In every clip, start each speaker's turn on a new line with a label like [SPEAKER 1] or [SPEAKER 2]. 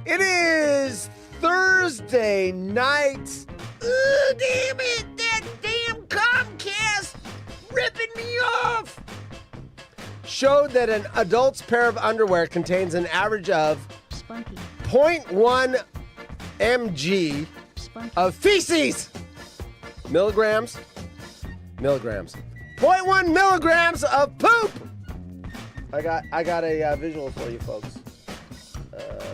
[SPEAKER 1] It is Thursday night. Ugh, damn it! That damn Comcast ripping me off! Showed that an adult's pair of underwear contains an average of
[SPEAKER 2] Spunky.
[SPEAKER 1] 0.1 mg
[SPEAKER 2] Spunky.
[SPEAKER 1] of feces. Milligrams. 0.1 milligrams of poop. I got a visual for you folks.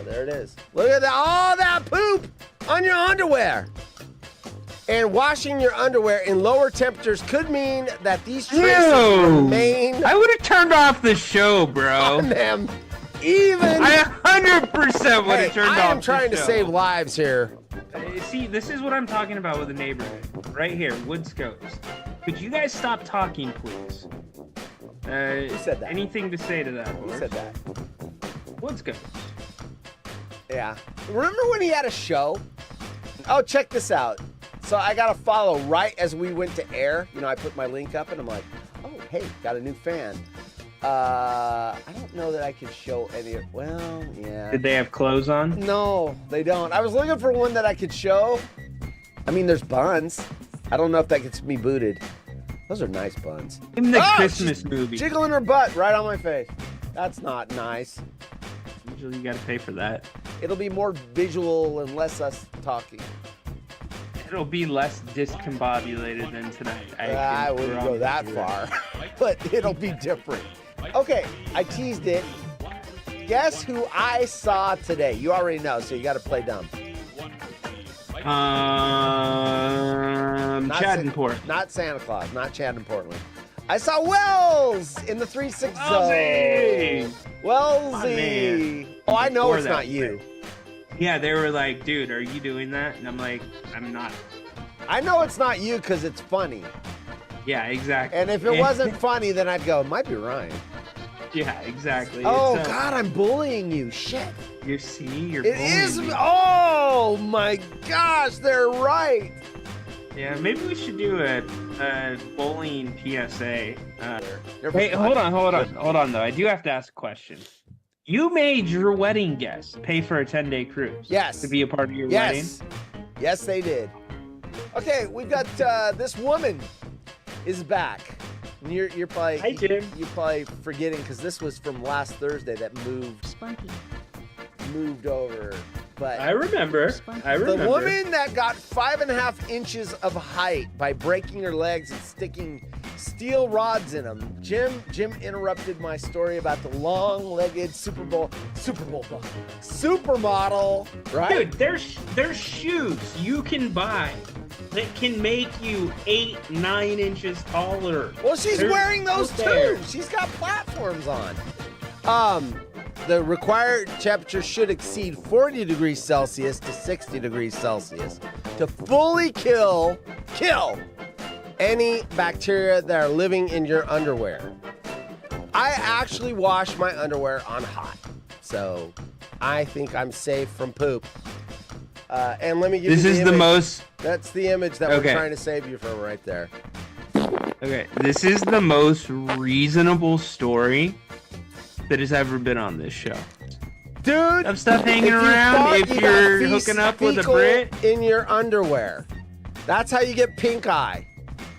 [SPEAKER 1] There it is. Look at that, all that poop on your underwear. And washing your underwear in lower temperatures could mean that these traces remain
[SPEAKER 3] I would have turned off the show, bro.
[SPEAKER 1] on them. Even
[SPEAKER 3] I 100% would have turned off
[SPEAKER 1] I am
[SPEAKER 3] the
[SPEAKER 1] trying to
[SPEAKER 3] show.
[SPEAKER 1] save lives here.
[SPEAKER 3] See, this is what I'm talking about with the neighborhood. Right here, wood scopes. Could you guys stop talking, please?
[SPEAKER 1] Who said that?
[SPEAKER 3] Anything to say to that?
[SPEAKER 1] Who
[SPEAKER 3] Boris?
[SPEAKER 1] said that?
[SPEAKER 3] Wood scopes.
[SPEAKER 1] Yeah. Remember when he had a show? Oh, check this out. So I got to follow right as we went to air. You know, I put my link up and I'm like, oh, hey, got a new fan. I don't know that I can show any. Well, yeah.
[SPEAKER 3] Did they have clothes on?
[SPEAKER 1] No, they don't. I was looking for one that I could show. I mean, there's buns. I don't know if that gets me booted. Those are nice buns.
[SPEAKER 3] In the
[SPEAKER 1] Oh,
[SPEAKER 3] Christmas
[SPEAKER 1] she's
[SPEAKER 3] movie.
[SPEAKER 1] Jiggling her butt right on my face. That's not nice.
[SPEAKER 3] Usually you gotta pay for that.
[SPEAKER 1] It'll be more visual and less us talking.
[SPEAKER 3] It'll be less discombobulated than tonight.
[SPEAKER 1] I wouldn't go that far, but it'll be different. Okay, I teased it. Guess who I saw today? You already know, so you got to play dumb. Not
[SPEAKER 3] Chad
[SPEAKER 1] Sa-
[SPEAKER 3] and Port.
[SPEAKER 1] Not Santa Claus, not Chad and Portland. I saw Wells in the 3-6
[SPEAKER 3] Wellsy!
[SPEAKER 1] zone. Wellsy. Oh, I know
[SPEAKER 3] Before
[SPEAKER 1] it's
[SPEAKER 3] that,
[SPEAKER 1] not you.
[SPEAKER 3] Yeah, they were like, dude, are you doing that? And I'm like, I'm not.
[SPEAKER 1] I know it's not you because it's funny.
[SPEAKER 3] Yeah, exactly.
[SPEAKER 1] And if it wasn't funny, then I'd go, it might be Ryan.
[SPEAKER 3] Yeah, exactly.
[SPEAKER 1] Oh,
[SPEAKER 3] It's,
[SPEAKER 1] God, I'm bullying you. Shit.
[SPEAKER 3] You're
[SPEAKER 1] It is. Oh, my gosh, they're right.
[SPEAKER 3] Yeah, maybe we should do a bowling PSA.
[SPEAKER 1] You're
[SPEAKER 3] Wait, hold on, though. I do have to ask a question. You made your wedding guests pay for a 10-day cruise.
[SPEAKER 1] Yes.
[SPEAKER 3] To be a part of your wedding.
[SPEAKER 1] Yes. Yes, they did. Okay, we've got this woman is back. And you're probably
[SPEAKER 3] Hi, Jim.
[SPEAKER 1] You're probably forgetting because this was from last Thursday that
[SPEAKER 2] Spunky.
[SPEAKER 1] moved over. But
[SPEAKER 3] I remember.
[SPEAKER 1] the woman that got 5.5 inches of height by breaking her legs and sticking steel rods in them. Jim interrupted my story about the long-legged supermodel, right?
[SPEAKER 3] Dude, there's shoes you can buy that can make you 8-9 inches taller.
[SPEAKER 1] Well, she's
[SPEAKER 3] They're
[SPEAKER 1] wearing those
[SPEAKER 3] out there.
[SPEAKER 1] too. She's got platforms on. The required temperature should exceed 40 degrees Celsius to 60 degrees Celsius to fully kill any bacteria that are living in your underwear. I actually wash my underwear on hot, so I think I'm safe from poop. And let me give you
[SPEAKER 3] This is the
[SPEAKER 1] image.
[SPEAKER 3] most.
[SPEAKER 1] That's the image that we're
[SPEAKER 3] Okay.
[SPEAKER 1] trying to save you from right there.
[SPEAKER 3] Okay, this is the most reasonable story that has ever been on this show.
[SPEAKER 1] Dude,
[SPEAKER 3] Of stuff hanging
[SPEAKER 1] if you
[SPEAKER 3] around,
[SPEAKER 1] thought
[SPEAKER 3] if
[SPEAKER 1] you
[SPEAKER 3] you're
[SPEAKER 1] got
[SPEAKER 3] hooking up with a
[SPEAKER 1] fecal
[SPEAKER 3] Brit.
[SPEAKER 1] in your underwear, that's how you get pink eye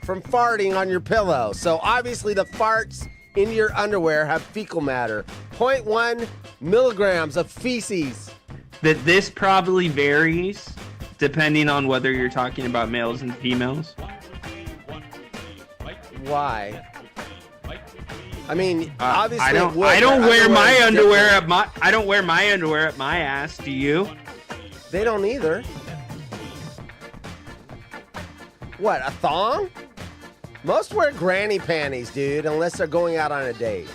[SPEAKER 1] from farting on your pillow. So obviously the farts in your underwear have fecal matter. 0.1 milligrams of feces.
[SPEAKER 3] That this probably varies depending on whether you're talking about males and females.
[SPEAKER 1] Why? I mean, obviously
[SPEAKER 3] I don't.
[SPEAKER 1] it would,
[SPEAKER 3] I don't
[SPEAKER 1] but
[SPEAKER 3] wear my
[SPEAKER 1] is
[SPEAKER 3] underwear
[SPEAKER 1] different.
[SPEAKER 3] at my. I don't wear my underwear at my ass. Do you?
[SPEAKER 1] They don't either. What, a thong? Most wear granny panties, dude, unless they're going out on a date.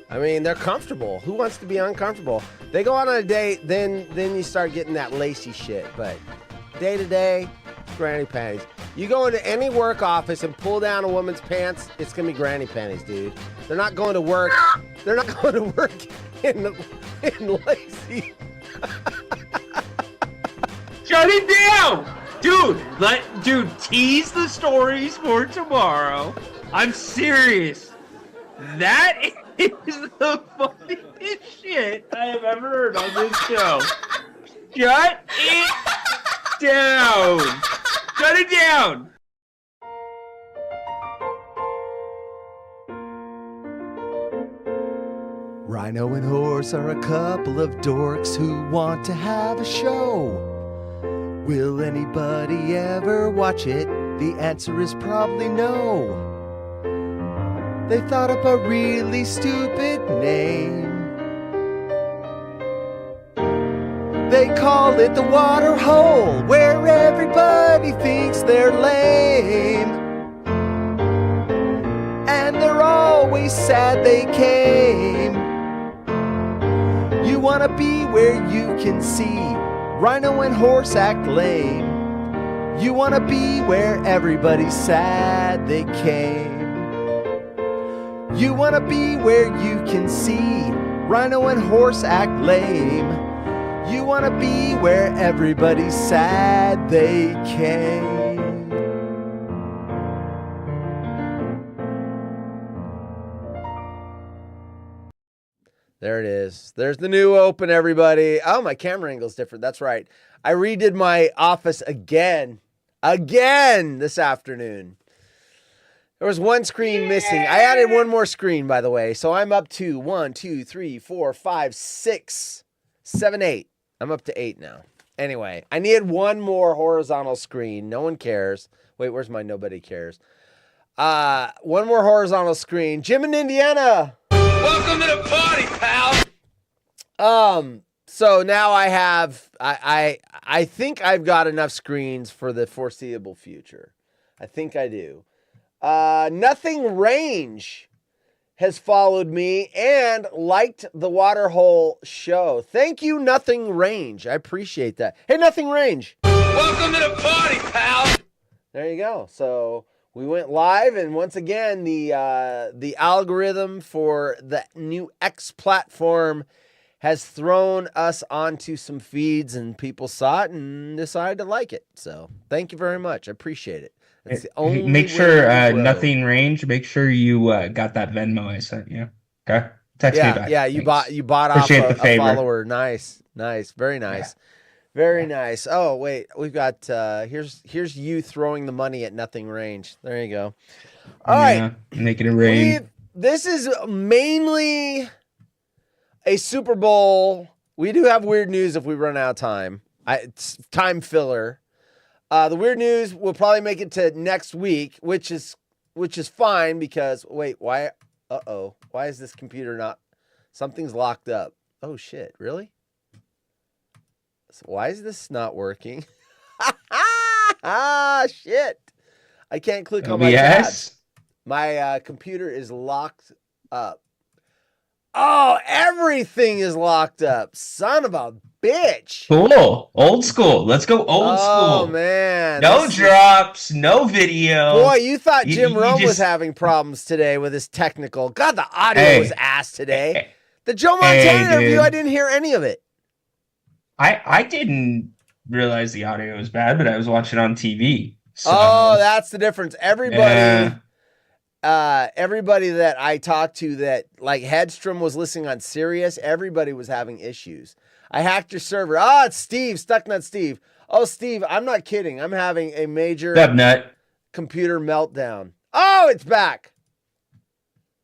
[SPEAKER 1] I mean, they're comfortable. Who wants to be uncomfortable? They go out on a date, then you start getting that lacy shit. But day to day, granny panties. You go into any work office and pull down a woman's pants, it's gonna be granny panties, dude. They're not going to work. They're not going to work in lacy.
[SPEAKER 3] Shut it down, dude. Dude, tease the stories for tomorrow. I'm serious. That is the funniest shit I have ever heard on this show. Shut it down. Shut it down.
[SPEAKER 1] Rhino and Horse are a couple of dorks who want to have a show. Will anybody ever watch it? The answer is probably no. They thought up a really stupid name. They call it the Water Hole, where everybody thinks they're lame. And they're always sad they came. You wanna be where you can see Rhino and Horse act lame. You wanna be where everybody's sad they came. You wanna be where you can see Rhino and Horse act lame. You wanna be where everybody's sad they came. There it is. There's the new open, everybody. Oh, my camera angle's different. That's right. I redid my office again this afternoon. There was one screen missing. I added one more screen, by the way. So I'm up to 1, 2, 3, 4, 5, 6, 7, 8. I'm up to 8 now. Anyway, I needed one more horizontal screen. No one cares. Wait, where's my nobody cares? One more horizontal screen. Jim in Indiana.
[SPEAKER 2] Welcome to the party, pal.
[SPEAKER 1] So now I have, I think I've got enough screens for the foreseeable future. I think I do. Nothing Range has followed me and liked the Waterhole show. Thank you, Nothing Range. I appreciate that. Hey, Nothing Range.
[SPEAKER 2] Welcome to the party, pal.
[SPEAKER 1] There you go. So we went live, and once again, the algorithm for the new X platform has thrown us onto some feeds, and people saw it and decided to like it. So thank you very much. I appreciate it. That's the only
[SPEAKER 4] Make
[SPEAKER 1] way
[SPEAKER 4] sure
[SPEAKER 1] to grow.
[SPEAKER 4] Nothing Range. Make sure you got that Venmo I sent you. Okay, text me back.
[SPEAKER 1] Yeah,
[SPEAKER 4] Thanks.
[SPEAKER 1] you bought
[SPEAKER 4] Appreciate
[SPEAKER 1] off
[SPEAKER 4] the
[SPEAKER 1] a
[SPEAKER 4] favor.
[SPEAKER 1] follower. Nice, very nice, very nice. Oh wait, we've got here's you throwing the money at Nothing Range. There you go. All right,
[SPEAKER 4] make it a rain.
[SPEAKER 1] This is mainly a Super Bowl. We do have weird news if we run out of time. It's time filler. The weird news will probably make it to next week, which is fine because wait, why? Why is this computer not? Something's locked up. Oh shit! Really? So why is this not working? Shit! I can't click on my tabs. My computer is locked up. Oh, everything is locked up. Son of a bitch.
[SPEAKER 4] Cool. Old school. Let's go old school.
[SPEAKER 1] Oh, man.
[SPEAKER 4] No drops, no video.
[SPEAKER 1] Boy, you thought Jim
[SPEAKER 4] you
[SPEAKER 1] Rome was
[SPEAKER 4] just-
[SPEAKER 1] having problems today with his technical. God, the audio was ass today. The Joe Montana interview,
[SPEAKER 4] dude.
[SPEAKER 1] I didn't hear any of it.
[SPEAKER 4] I didn't realize the audio was bad, but I was watching on TV. So,
[SPEAKER 1] Oh, that's the difference. Everybody...
[SPEAKER 4] yeah.
[SPEAKER 1] Everybody that I talked to that like Headstrom was listening on Sirius, everybody was having issues. I hacked your server. It's Steve, Stucknut Steve. Oh, Steve, I'm not kidding. I'm having a major
[SPEAKER 4] Nut.
[SPEAKER 1] computer meltdown. Oh, it's back.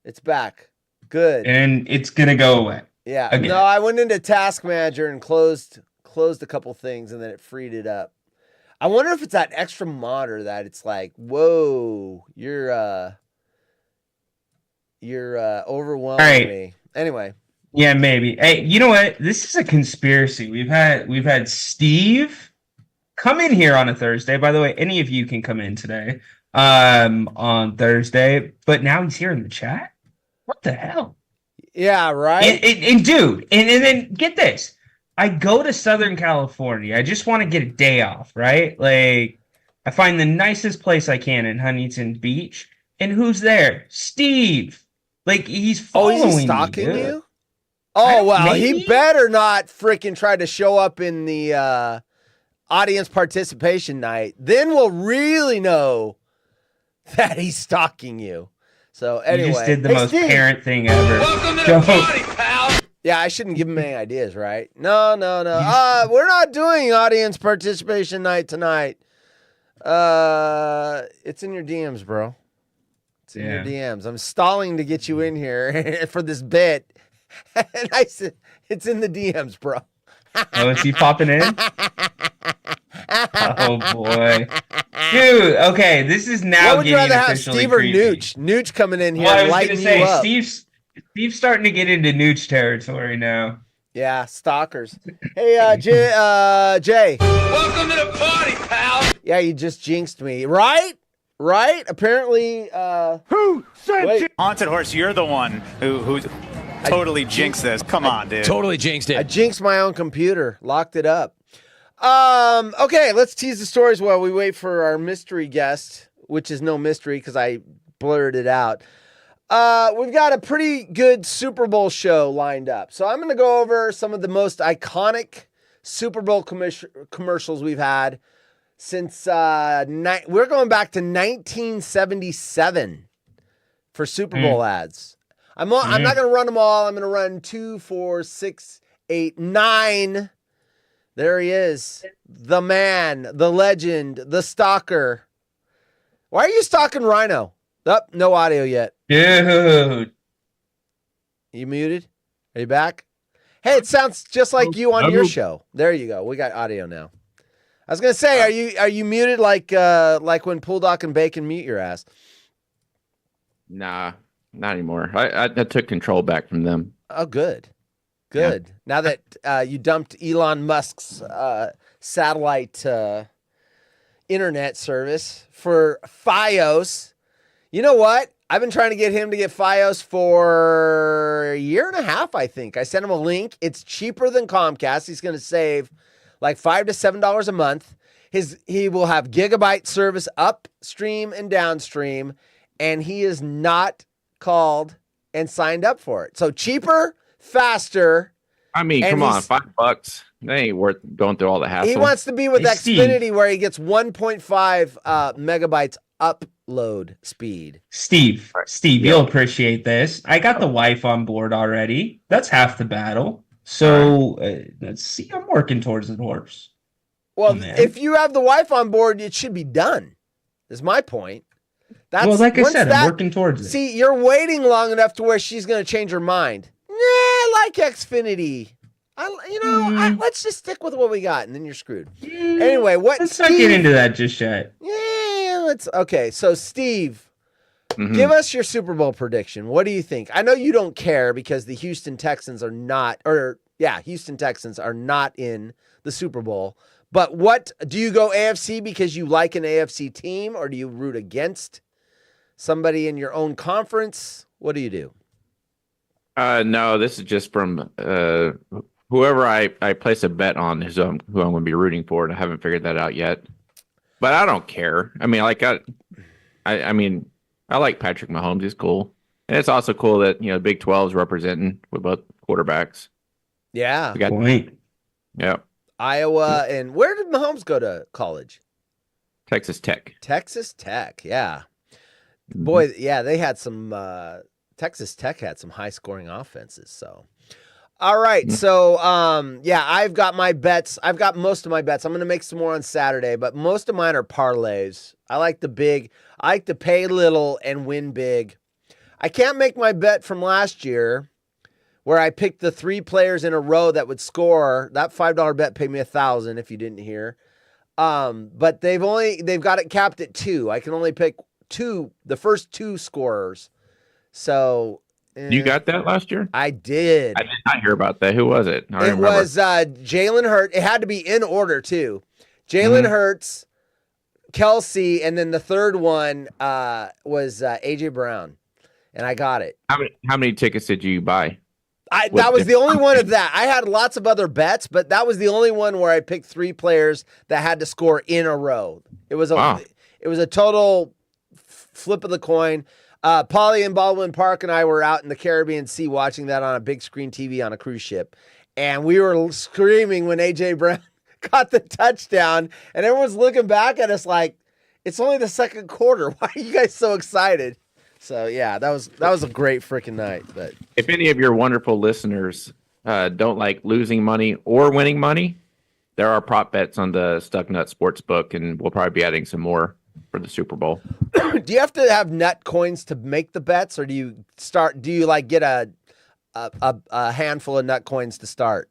[SPEAKER 1] It's back. Good.
[SPEAKER 4] And it's gonna go away.
[SPEAKER 1] Yeah.
[SPEAKER 4] Again.
[SPEAKER 1] No, I went into Task Manager and closed a couple things and then it freed it up. I wonder if it's that extra monitor that it's like, whoa, you're overwhelming me. Anyway.
[SPEAKER 4] Yeah, maybe. Hey, you know what? This is a conspiracy. We've had Steve come in here on a Thursday. By the way, any of you can come in today on Thursday. But now he's here in the chat. What the hell?
[SPEAKER 1] Yeah, right.
[SPEAKER 4] And dude, and then get this. I go to Southern California. I just want to get a day off, right? Like, I find the nicest place I can in Huntington Beach. And who's there? Steve. Like, he's following
[SPEAKER 1] is he stalking
[SPEAKER 4] me, dude.
[SPEAKER 1] you? Oh, well,
[SPEAKER 4] maybe?
[SPEAKER 1] he better not freaking try to show up in the audience participation night. Then we'll really know that he's stalking you. So anyway,
[SPEAKER 4] You just did the
[SPEAKER 1] Hey,
[SPEAKER 4] most
[SPEAKER 1] Steve.
[SPEAKER 4] parent thing ever.
[SPEAKER 2] Welcome to
[SPEAKER 4] Go.
[SPEAKER 2] the party, pal.
[SPEAKER 1] Yeah, I shouldn't give him any ideas, right? No. We're not doing audience participation night tonight. It's in your DMs, bro. It's in your DMs. I'm stalling to get you in here for this bit. And I said, it's in the DMs, bro.
[SPEAKER 4] Oh, is he popping in? Oh boy, dude. Okay, this is now
[SPEAKER 1] What would you
[SPEAKER 4] getting
[SPEAKER 1] rather have,
[SPEAKER 4] officially
[SPEAKER 1] Steve or
[SPEAKER 4] creepy.
[SPEAKER 1] Nooch? Nooch coming in here
[SPEAKER 4] Well, I
[SPEAKER 1] and
[SPEAKER 4] was gonna
[SPEAKER 1] lighting
[SPEAKER 4] say
[SPEAKER 1] you up.
[SPEAKER 4] Steve's starting to get into Nooch territory now.
[SPEAKER 1] Yeah, stalkers. Hey, Jay.
[SPEAKER 2] Welcome to the party, pal.
[SPEAKER 1] Yeah, you just jinxed me, right? Right? Apparently,
[SPEAKER 5] Who said
[SPEAKER 1] wait.
[SPEAKER 6] Haunted Horse, you're the one who totally jinxed this. Come on, dude.
[SPEAKER 5] Totally jinxed
[SPEAKER 1] I
[SPEAKER 5] it.
[SPEAKER 1] jinxed my own computer, locked it up. Okay, let's tease the stories while we wait for our mystery guest, which is no mystery because I blurred it out. We've got a pretty good Super Bowl show lined up. So I'm going to go over some of the most iconic Super Bowl commercials we've had since we're going back to 1977 for Super Bowl ads. I'm not going to run them all. I'm going to run 2, 4, 6, 8, 9. There he is. The man, the legend, the stalker. Why are you stalking Rhino? No audio yet.
[SPEAKER 4] Dude,
[SPEAKER 1] You muted? Are you back? Hey, it sounds just like you on your show. There you go. We got audio now. I was gonna say, are you muted like when Pool Doc and Bacon mute your ass?
[SPEAKER 7] Nah, not anymore. I took control back from them.
[SPEAKER 1] Oh, good. Now that you dumped Elon Musk's satellite internet service for FiOS, you know what? I've been trying to get him to get FiOS for a year and a half, I think. I sent him a link. It's cheaper than Comcast. He's going to save like $5 to $7 a month. He will have gigabyte service upstream and downstream, and he is not called and signed up for it. So cheaper, faster.
[SPEAKER 7] I mean,
[SPEAKER 1] And
[SPEAKER 7] come on,
[SPEAKER 1] he's-
[SPEAKER 7] $5. That ain't worth going through all the hassle.
[SPEAKER 1] He wants to be with
[SPEAKER 4] Hey, Steve.
[SPEAKER 1] Xfinity where he gets 1.5 megabytes upload speed.
[SPEAKER 4] Steve, you'll appreciate this. I got the wife on board already. That's half the battle. So let's see. I'm working towards the horse.
[SPEAKER 1] Well,
[SPEAKER 4] Man.
[SPEAKER 1] if you have the wife on board, it should be done. Is my point.
[SPEAKER 4] Well, like I
[SPEAKER 1] once
[SPEAKER 4] said, I'm working towards it.
[SPEAKER 1] See, you're waiting long enough to where she's going to change her mind. Nah, I like Xfinity. Let's just stick with what we got, and then you're screwed. Anyway, what?
[SPEAKER 4] Let's not get into that just yet.
[SPEAKER 1] Yeah, okay. So, Steve,
[SPEAKER 7] Mhm.
[SPEAKER 1] give us your Super Bowl prediction. What do you think? I know you don't care because the Houston Texans are not in the Super Bowl. But what do you go AFC because you like an AFC team, or do you root against somebody in your own conference? What do you do?
[SPEAKER 7] No, this is just from whoever I place a bet on is who I'm going to be rooting for, and I haven't figured that out yet. But I don't care. I mean, like I mean, I like Patrick Mahomes. He's cool, and it's also cool that Big 12's representing with both quarterbacks.
[SPEAKER 1] Yeah,
[SPEAKER 7] We got
[SPEAKER 4] Point.
[SPEAKER 1] Iowa, and where did Mahomes go to college?
[SPEAKER 7] Texas Tech.
[SPEAKER 1] Texas Tech. Yeah,
[SPEAKER 7] Mm-hmm.
[SPEAKER 1] boy, yeah, they had some. Texas Tech had some high scoring offenses. So, all right, so I've got my bets. I've got most of my bets. I'm going to make some more on Saturday, but most of mine are parlays. I like the big. I like to pay little and win big. I can't make my bet from last year, where I picked the 3 players in a row that would score. That $5 bet paid me $1,000 if you didn't hear. But they've got it capped at 2. I can only pick the first 2 scorers. So
[SPEAKER 7] You got that last year?
[SPEAKER 1] I did.
[SPEAKER 7] I did not hear about that. Who was it? I don't
[SPEAKER 1] It
[SPEAKER 7] remember.
[SPEAKER 1] was Jalen Hurts. It had to be in order too. Jalen Hurts, Kelsey, and then the third one was AJ Brown, and I got it.
[SPEAKER 7] How many tickets did you buy?
[SPEAKER 1] That was the only one of that. I had lots of other bets, but that was the only one where I picked 3 players that had to score in a row. It was
[SPEAKER 7] Wow.
[SPEAKER 1] a total flip of the coin. Polly and Baldwin Park and I were out in the Caribbean Sea watching that on a big screen TV on a cruise ship, and we were screaming when AJ Brown got the touchdown, and everyone's looking back at us like, it's only the second quarter. Why are you guys so excited? So yeah, that was a great freaking night. But
[SPEAKER 7] If any of your wonderful listeners don't like losing money or winning money, there are prop bets on the Stuck Nut Sportsbook, and we'll probably be adding some more for the Super Bowl.
[SPEAKER 1] do you have to have nut coins to make the bets, or do you like get a handful of nut coins to start?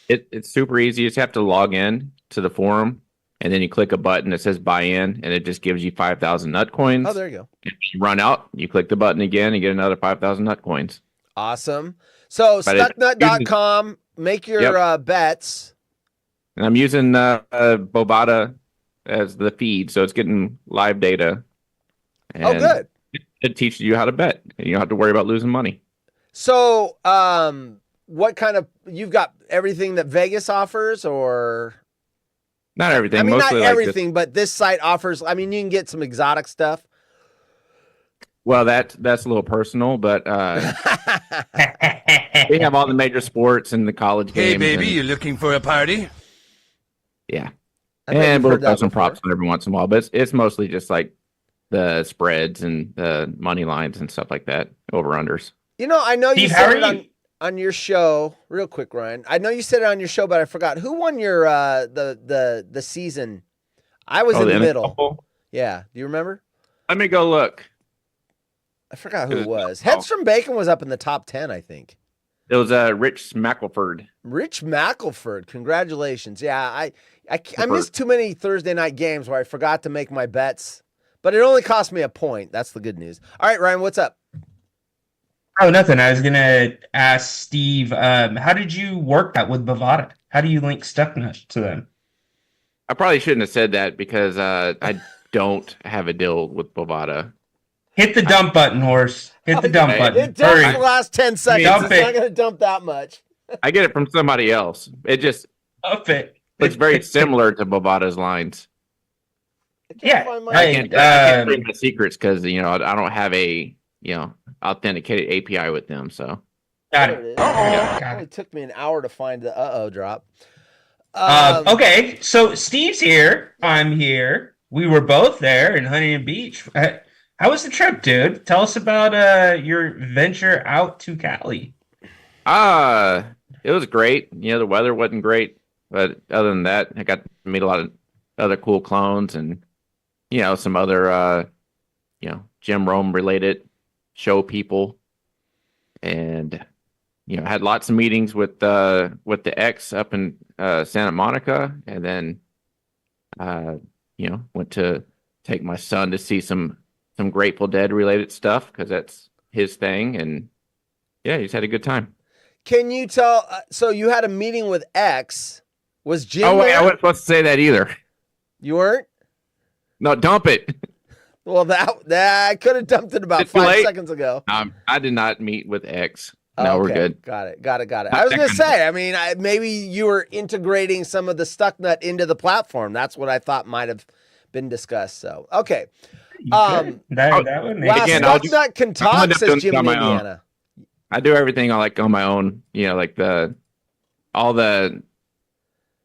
[SPEAKER 7] It's super easy. You just have to log in to the forum, and then you click a button that says buy in, and it just gives you 5,000 nut coins.
[SPEAKER 1] Oh, there you go.
[SPEAKER 7] If you run out, you click the button again and get another 5,000 nut coins.
[SPEAKER 1] Awesome. So
[SPEAKER 7] But it-
[SPEAKER 1] stucknut.com, make your bets.
[SPEAKER 7] And I'm using Bovada as the feed, so it's getting live data. And
[SPEAKER 1] Oh, good.
[SPEAKER 7] It teaches you how to bet. You don't have to worry about losing money.
[SPEAKER 1] So, what kind of, you've got everything that Vegas offers, or?
[SPEAKER 7] Not everything.
[SPEAKER 1] I mean,
[SPEAKER 7] mostly
[SPEAKER 1] not
[SPEAKER 7] like
[SPEAKER 1] everything, but this site offers, I mean, you can get some exotic stuff.
[SPEAKER 7] Well, that's a little personal, but we have all the major sports and the college games.
[SPEAKER 2] Hey, baby,
[SPEAKER 7] and-
[SPEAKER 2] you looking for a party?
[SPEAKER 7] yeah.
[SPEAKER 1] I bet
[SPEAKER 7] And
[SPEAKER 1] you've
[SPEAKER 7] we'll
[SPEAKER 1] heard
[SPEAKER 7] throw
[SPEAKER 1] that
[SPEAKER 7] some
[SPEAKER 1] before.
[SPEAKER 7] props on every once in a while, but it's mostly just like the spreads and the money lines and stuff like that, over-unders.
[SPEAKER 1] You know, I know you
[SPEAKER 4] Steve, how
[SPEAKER 1] said
[SPEAKER 4] are
[SPEAKER 1] it
[SPEAKER 4] you?
[SPEAKER 1] on your show, real quick, Ryan. I know you said it on your show, but I forgot. Who won your the season? I was in the middle.
[SPEAKER 7] NFL?
[SPEAKER 1] Yeah. Do you remember?
[SPEAKER 7] Let me go look.
[SPEAKER 1] I forgot who
[SPEAKER 7] It
[SPEAKER 1] it
[SPEAKER 7] was-
[SPEAKER 1] was. Hedstrom Bacon was up in the top 10, I think.
[SPEAKER 7] It was Rich Smackleford.
[SPEAKER 1] Rich Mackleford, congratulations. Yeah, I
[SPEAKER 7] Super.
[SPEAKER 1] missed too many Thursday night games where I forgot to make my bets, but it only cost me a point. That's the good news. All right, Ryan, what's up?
[SPEAKER 4] Oh, nothing. I was gonna ask Steve, how did you work that with Bovada? How do you link Stucknut to them?
[SPEAKER 7] I probably shouldn't have said that because I don't have a deal with Bovada.
[SPEAKER 4] Hit the dump button, horse. Hit the dump
[SPEAKER 7] Okay.
[SPEAKER 4] button.
[SPEAKER 1] It dumps
[SPEAKER 4] Hurry.
[SPEAKER 1] the last 10 seconds.
[SPEAKER 4] Dump
[SPEAKER 1] It's
[SPEAKER 4] it.
[SPEAKER 1] not going to dump that much.
[SPEAKER 7] I get it from somebody else. It just
[SPEAKER 4] Dump it.
[SPEAKER 7] looks very similar to Bovada's lines.
[SPEAKER 1] I can't
[SPEAKER 4] Yeah,
[SPEAKER 1] find my-
[SPEAKER 7] I
[SPEAKER 4] Hey,
[SPEAKER 7] can't tell my secrets because I don't have a authenticated API with them. So
[SPEAKER 4] Got
[SPEAKER 1] There
[SPEAKER 4] it.
[SPEAKER 1] it is.
[SPEAKER 4] Got
[SPEAKER 1] It
[SPEAKER 4] it.
[SPEAKER 1] only took me an hour to find the drop.
[SPEAKER 4] Okay, so Steve's here. I'm here. We were both there in Huntington Beach. How was the trip, dude? Tell us about your venture out to Cali.
[SPEAKER 7] it was great. The weather wasn't great, but other than that, I got to meet a lot of other cool clones and some other Jim Rome related show people, and had lots of meetings with the X up in Santa Monica, and then went to take my son to see some Grateful Dead related stuff because that's his thing, and yeah, he's had a good time.
[SPEAKER 1] Can you tell? So you had a meeting with X. Was Jim
[SPEAKER 7] Oh wait,
[SPEAKER 1] there?
[SPEAKER 7] I wasn't supposed to say that either.
[SPEAKER 1] You weren't?
[SPEAKER 7] No, dump it.
[SPEAKER 1] Well, that I could have dumped it about
[SPEAKER 7] It's too
[SPEAKER 1] 5
[SPEAKER 7] late.
[SPEAKER 1] seconds ago.
[SPEAKER 7] I did not meet with X. No, we're
[SPEAKER 1] Okay,
[SPEAKER 7] good.
[SPEAKER 1] Got it. I was
[SPEAKER 7] Not
[SPEAKER 1] going to
[SPEAKER 7] that
[SPEAKER 1] say, I mean, maybe you were integrating some of the Stucknut into the platform. That's what I thought might have been discussed. So, okay.
[SPEAKER 4] That would make
[SPEAKER 1] Wow,
[SPEAKER 7] Again,
[SPEAKER 1] Stucknut can talk,
[SPEAKER 7] I'm
[SPEAKER 1] says
[SPEAKER 7] doing
[SPEAKER 1] Jim
[SPEAKER 7] it
[SPEAKER 1] in
[SPEAKER 7] on my own.
[SPEAKER 1] Indiana.
[SPEAKER 7] I do everything on my own. Like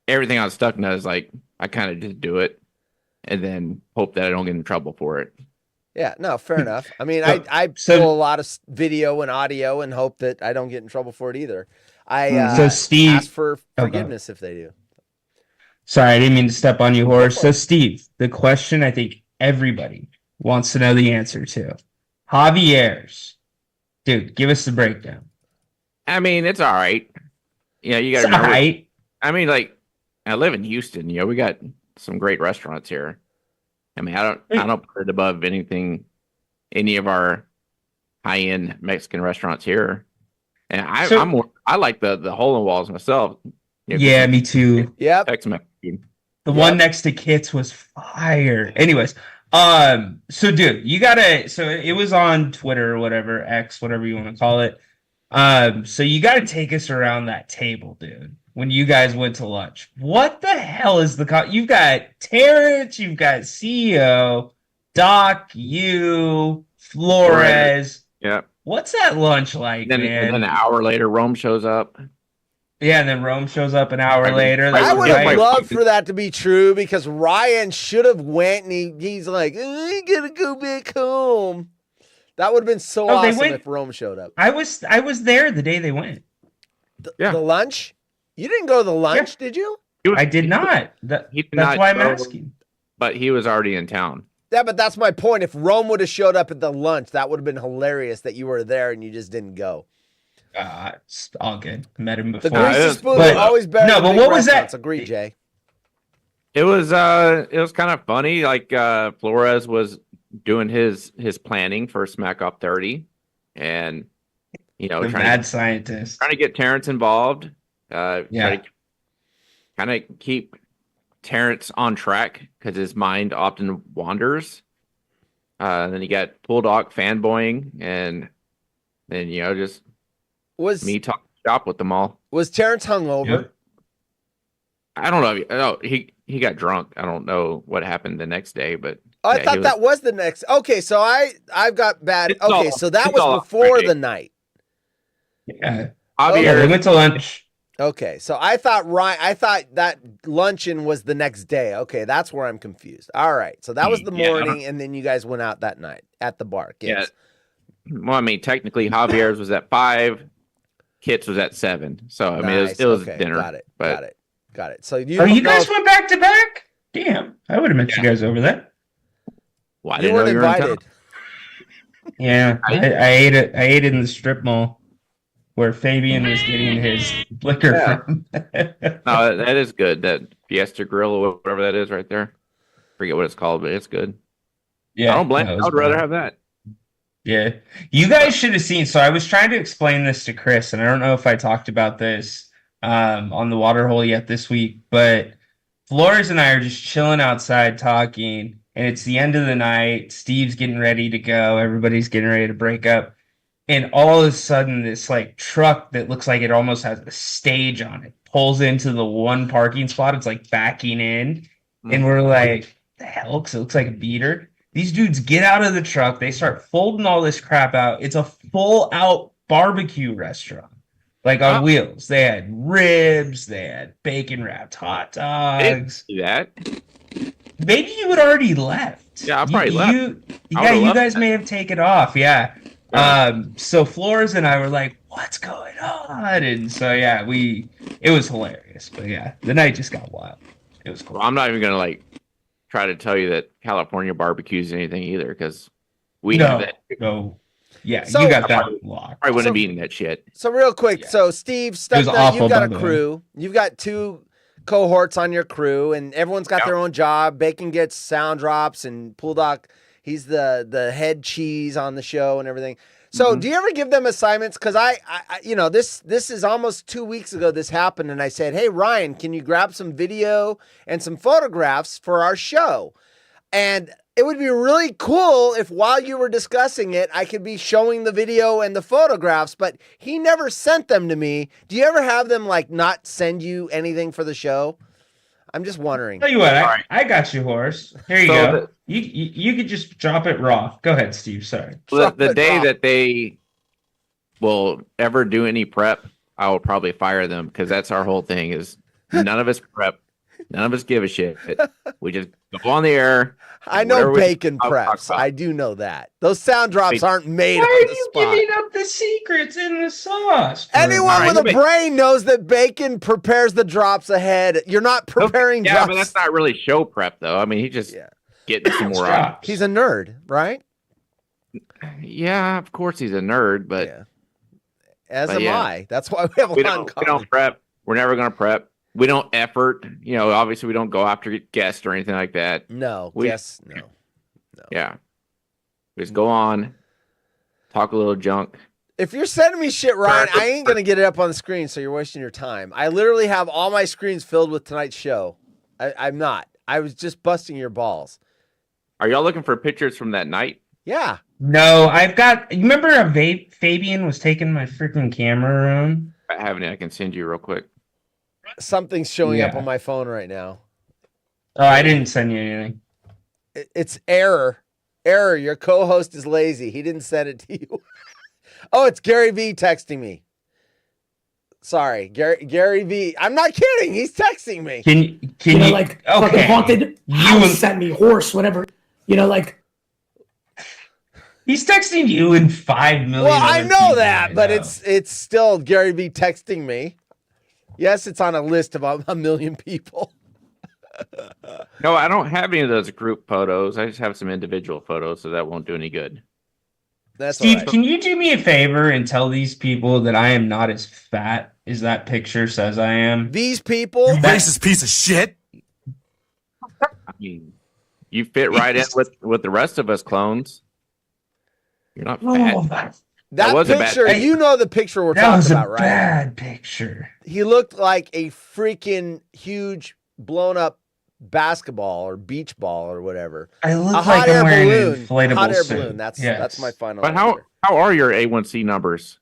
[SPEAKER 7] everything on Stucknut is like I kind of just do it, and then hope that I don't get in trouble for it.
[SPEAKER 1] Yeah, no, fair enough. I mean,
[SPEAKER 4] So-
[SPEAKER 1] I
[SPEAKER 4] so-
[SPEAKER 1] pull a lot of video and audio and hope that I don't get in trouble for it either. I
[SPEAKER 4] So Steve,
[SPEAKER 1] ask for
[SPEAKER 4] go.
[SPEAKER 1] forgiveness if they do.
[SPEAKER 4] sorry, I didn't mean to step on you, horse. So Steve, the question I think everybody wants to know the answer to. Javier's. Dude, give us the breakdown.
[SPEAKER 7] I mean, it's all right. You got
[SPEAKER 4] It's
[SPEAKER 7] to remember.
[SPEAKER 4] alright.
[SPEAKER 7] I mean, I live in Houston. We got some great restaurants here. I mean, I don't put it above any of our high-end Mexican restaurants here. And I like the hole in walls myself.
[SPEAKER 4] Yeah, me too.
[SPEAKER 1] Yep.
[SPEAKER 7] Tex-Mex.
[SPEAKER 4] The one next to Kits was fire. Anyways, so dude, so it was on Twitter or whatever, X, whatever you want to call it. So you gotta take us around that table, dude. When you guys went to lunch, what the hell is you've got Terrence, you've got CEO, Doc, you, Flores.
[SPEAKER 7] Yeah.
[SPEAKER 4] What's that lunch like,
[SPEAKER 7] And
[SPEAKER 4] man?
[SPEAKER 7] then an hour later, Rome shows up.
[SPEAKER 4] Yeah, and then Rome shows up an hour later.
[SPEAKER 7] I
[SPEAKER 1] I would have
[SPEAKER 7] Right.
[SPEAKER 1] loved for that to be true because Ryan should have went and he's like, I gotta go back home. That would have been so
[SPEAKER 4] Oh, they
[SPEAKER 1] awesome
[SPEAKER 4] went-
[SPEAKER 1] if Rome showed up.
[SPEAKER 4] I was there the day they went.
[SPEAKER 7] Yeah.
[SPEAKER 1] The lunch? You didn't go to the lunch, did you?
[SPEAKER 4] I did not.
[SPEAKER 7] He did
[SPEAKER 4] That's
[SPEAKER 7] not
[SPEAKER 4] why I'm
[SPEAKER 7] go,
[SPEAKER 4] asking.
[SPEAKER 7] But he was already in town.
[SPEAKER 1] Yeah, but that's my point. If Rome would have showed up at the lunch, that would have been hilarious that you were there and you just didn't go.
[SPEAKER 4] It's all good. Met him
[SPEAKER 1] The
[SPEAKER 4] before.
[SPEAKER 1] greasy spoon
[SPEAKER 4] but-
[SPEAKER 1] is always better
[SPEAKER 4] no,
[SPEAKER 1] than
[SPEAKER 4] but
[SPEAKER 1] big
[SPEAKER 4] what was that-
[SPEAKER 1] restaurants. Agreed, Jay.
[SPEAKER 7] It was kind of funny. Like Flores was doing his planning for Smack Up 30, and
[SPEAKER 4] the
[SPEAKER 7] trying
[SPEAKER 4] mad scientist.
[SPEAKER 7] to get Terrence involved.
[SPEAKER 4] Yeah.
[SPEAKER 7] Try to kind of keep Terrence on track because his mind often wanders. Then you got Bulldog fanboying, and then just
[SPEAKER 1] Was
[SPEAKER 7] me talking shop with them all.
[SPEAKER 1] was Terrence hungover?
[SPEAKER 4] Yep.
[SPEAKER 7] I don't know. No, he got drunk. I don't know what happened the next day, but
[SPEAKER 1] Oh, I
[SPEAKER 7] yeah,
[SPEAKER 1] thought
[SPEAKER 7] he
[SPEAKER 1] that was the next. Okay, so I've got bad.
[SPEAKER 7] It's
[SPEAKER 1] Okay,
[SPEAKER 7] all-
[SPEAKER 1] so that
[SPEAKER 7] it's all
[SPEAKER 1] was before
[SPEAKER 7] Friday.
[SPEAKER 1] the night.
[SPEAKER 4] Yeah.
[SPEAKER 1] Okay.
[SPEAKER 4] Yeah, they
[SPEAKER 7] Javier,
[SPEAKER 4] went to lunch.
[SPEAKER 1] Okay, so I thought that luncheon was the next day. Okay, that's where I'm confused. All right, so that was the
[SPEAKER 7] Yeah, I don't-
[SPEAKER 1] morning, and then you guys went out that night at the bar. Yes.
[SPEAKER 7] well, I mean, technically Javier's was at 5, Kit's was at 7. So I mean,
[SPEAKER 1] Nice.
[SPEAKER 7] it was
[SPEAKER 1] Okay,
[SPEAKER 7] dinner.
[SPEAKER 1] Got it.
[SPEAKER 7] but
[SPEAKER 1] Got it. So you
[SPEAKER 4] Oh,
[SPEAKER 1] don't
[SPEAKER 4] you guys
[SPEAKER 1] know-
[SPEAKER 4] went back to back? Damn. I would have met you guys over there.
[SPEAKER 7] well, I
[SPEAKER 1] you
[SPEAKER 7] didn't know
[SPEAKER 1] weren't
[SPEAKER 7] you were in town.
[SPEAKER 1] invited.
[SPEAKER 4] Yeah. I ate it. I ate it in the strip mall where Fabian was getting his liquor
[SPEAKER 7] Yeah.
[SPEAKER 4] from.
[SPEAKER 7] No, that is good. That Fiesta Grill or whatever that is right there. Forget what it's called, but it's good.
[SPEAKER 4] Yeah.
[SPEAKER 7] I don't blame.
[SPEAKER 4] no, it
[SPEAKER 7] I
[SPEAKER 4] was
[SPEAKER 7] would rather
[SPEAKER 4] bomb.
[SPEAKER 7] have that.
[SPEAKER 4] Yeah. You guys should have seen. So I was trying to explain this to Chris, and I don't know if I talked about this on the water hole yet this week, but Flores and I are just chilling outside talking, and it's the end of the night. Steve's getting ready to go. Everybody's getting ready to break up. And all of a sudden, this like truck that looks like it almost has a stage on it pulls into the one parking spot. It's like backing in. And we're like, the hell? Because it looks like a beater. These dudes get out of the truck. They start folding all this crap out. It's a full out barbecue restaurant, like on wheels. They had ribs. They had bacon wrapped hot
[SPEAKER 7] I didn't
[SPEAKER 4] dogs.
[SPEAKER 7] see that.
[SPEAKER 4] Maybe you had already left.
[SPEAKER 7] Yeah, I probably left. I
[SPEAKER 4] Yeah,
[SPEAKER 7] would've
[SPEAKER 4] you
[SPEAKER 7] left
[SPEAKER 4] guys
[SPEAKER 7] that.
[SPEAKER 4] may have taken off. Yeah.
[SPEAKER 7] Yeah.
[SPEAKER 4] So Flores and I were like, "What's going on?" And so yeah, it was hilarious. But yeah, the night just got wild. It was cool.
[SPEAKER 7] Well, I'm not even gonna try to tell you that California barbecues anything either, because we have
[SPEAKER 4] No,
[SPEAKER 7] that.
[SPEAKER 4] no. Yeah,
[SPEAKER 1] So-
[SPEAKER 4] you got that locked.
[SPEAKER 7] I wouldn't
[SPEAKER 1] So-
[SPEAKER 7] be eating that shit.
[SPEAKER 1] So real quick,
[SPEAKER 4] Yeah.
[SPEAKER 1] so Steve,
[SPEAKER 4] was
[SPEAKER 1] Stuck Nut,
[SPEAKER 4] awful,
[SPEAKER 1] you've got
[SPEAKER 4] by
[SPEAKER 1] a
[SPEAKER 4] the way.
[SPEAKER 1] crew. You've got 2 cohorts on your crew, and everyone's got
[SPEAKER 7] Yeah.
[SPEAKER 1] their own job. Bacon gets sound drops, and Pool Doc, he's the head cheese on the show and everything. So, do you ever give them assignments? Because I this is almost 2 weeks ago. This happened, and I said, "Hey Ryan, can you grab some video and some photographs for our show?" And it would be really cool if while you were discussing it, I could be showing the video and the photographs, but he never sent them to me. Do you ever have them like not send you anything for the show? I'm just wondering.
[SPEAKER 4] Tell you what,
[SPEAKER 7] Alright.
[SPEAKER 4] I got you, Horace. Here you
[SPEAKER 7] So
[SPEAKER 4] go. You could just drop it raw. Go ahead, Steve. Sorry.
[SPEAKER 7] The day
[SPEAKER 1] Drop.
[SPEAKER 7] that they will ever do any prep, I will probably fire them, because that's our whole thing. Is none of us prep, none of us give a shit. We just go on the air.
[SPEAKER 1] I know
[SPEAKER 7] whatever we
[SPEAKER 1] bacon
[SPEAKER 7] talk
[SPEAKER 1] preps.
[SPEAKER 7] about.
[SPEAKER 1] I do know that. Those sound drops
[SPEAKER 7] Wait.
[SPEAKER 1] aren't made
[SPEAKER 4] Why
[SPEAKER 1] on
[SPEAKER 4] are
[SPEAKER 1] the
[SPEAKER 4] you
[SPEAKER 1] spot.
[SPEAKER 4] giving up the secrets in the sauce? bro?
[SPEAKER 1] Anyone
[SPEAKER 7] All right,
[SPEAKER 1] with a
[SPEAKER 7] wait.
[SPEAKER 1] brain knows that bacon prepares the drops ahead. You're not preparing
[SPEAKER 7] Yeah,
[SPEAKER 1] drops.
[SPEAKER 7] but that's not really show prep, though. I mean, he just
[SPEAKER 1] Yeah.
[SPEAKER 7] getting some more.
[SPEAKER 4] Drops.
[SPEAKER 1] He's a nerd, right?
[SPEAKER 7] Yeah, of course he's a nerd, but
[SPEAKER 1] yeah. As
[SPEAKER 7] but
[SPEAKER 1] am
[SPEAKER 7] yeah.
[SPEAKER 1] I. That's why we have a
[SPEAKER 7] we
[SPEAKER 1] lot in
[SPEAKER 7] don't
[SPEAKER 1] common.
[SPEAKER 7] prep. We're never going to prep. We don't effort. Obviously we don't go after guests or anything like that.
[SPEAKER 1] No,
[SPEAKER 7] We-
[SPEAKER 1] yes, no.
[SPEAKER 7] Yeah, we just go on, talk a little junk.
[SPEAKER 1] If you're sending me shit, Ryan, I ain't gonna get it up on the screen, so you're wasting your time. I literally have all my screens filled with tonight's show. I'm not. I was just busting your balls.
[SPEAKER 7] Are y'all looking for pictures from that night?
[SPEAKER 1] Yeah.
[SPEAKER 4] No, I've got. You remember Fabian was taking my freaking camera around?
[SPEAKER 7] I have any I can send you real quick.
[SPEAKER 1] Something's showing up
[SPEAKER 4] Yeah.
[SPEAKER 1] on my phone right now.
[SPEAKER 4] Oh, I didn't send you anything.
[SPEAKER 1] It's error. Error. Your co-host is lazy. He didn't send it to you. Oh, it's Gary V texting me. Sorry, Gary V. I'm not kidding. He's texting me.
[SPEAKER 4] Can
[SPEAKER 5] You know,
[SPEAKER 4] you?
[SPEAKER 5] like fucking
[SPEAKER 4] Okay.
[SPEAKER 5] haunted
[SPEAKER 4] You
[SPEAKER 5] house
[SPEAKER 4] and-
[SPEAKER 5] sent me horse, whatever. You know, like
[SPEAKER 4] He's texting you in 5 million.
[SPEAKER 1] Well, I
[SPEAKER 4] other
[SPEAKER 1] know
[SPEAKER 4] people
[SPEAKER 1] that,
[SPEAKER 4] right
[SPEAKER 1] but
[SPEAKER 4] now.
[SPEAKER 1] it's still Gary V texting me. Yes, it's on a list of a million people.
[SPEAKER 7] No, I don't have any of those group photos. I just have some individual photos, so that won't do any good.
[SPEAKER 1] That's
[SPEAKER 4] Steve,
[SPEAKER 1] all right.
[SPEAKER 4] can you do me a favor and tell these people that I am not as fat as that picture says I am?
[SPEAKER 1] These people,
[SPEAKER 5] Racist piece of shit.
[SPEAKER 7] I mean, you fit right in with the rest of us clones. You're not fat.
[SPEAKER 4] Oh,
[SPEAKER 1] that
[SPEAKER 7] was a bad
[SPEAKER 1] picture,
[SPEAKER 7] picture.
[SPEAKER 1] you know the picture we're
[SPEAKER 4] that
[SPEAKER 1] talking
[SPEAKER 4] was a
[SPEAKER 1] about, right?
[SPEAKER 4] bad picture.
[SPEAKER 1] He looked like a freaking huge blown up basketball or beach ball or whatever.
[SPEAKER 4] I look
[SPEAKER 1] A
[SPEAKER 4] like
[SPEAKER 1] hot air
[SPEAKER 4] I'm wearing
[SPEAKER 1] balloon.
[SPEAKER 4] an inflatable
[SPEAKER 1] Hot air
[SPEAKER 4] suit.
[SPEAKER 1] balloon. That's
[SPEAKER 4] Yes.
[SPEAKER 1] my final.
[SPEAKER 7] But
[SPEAKER 1] answer.
[SPEAKER 7] how are your A1C numbers?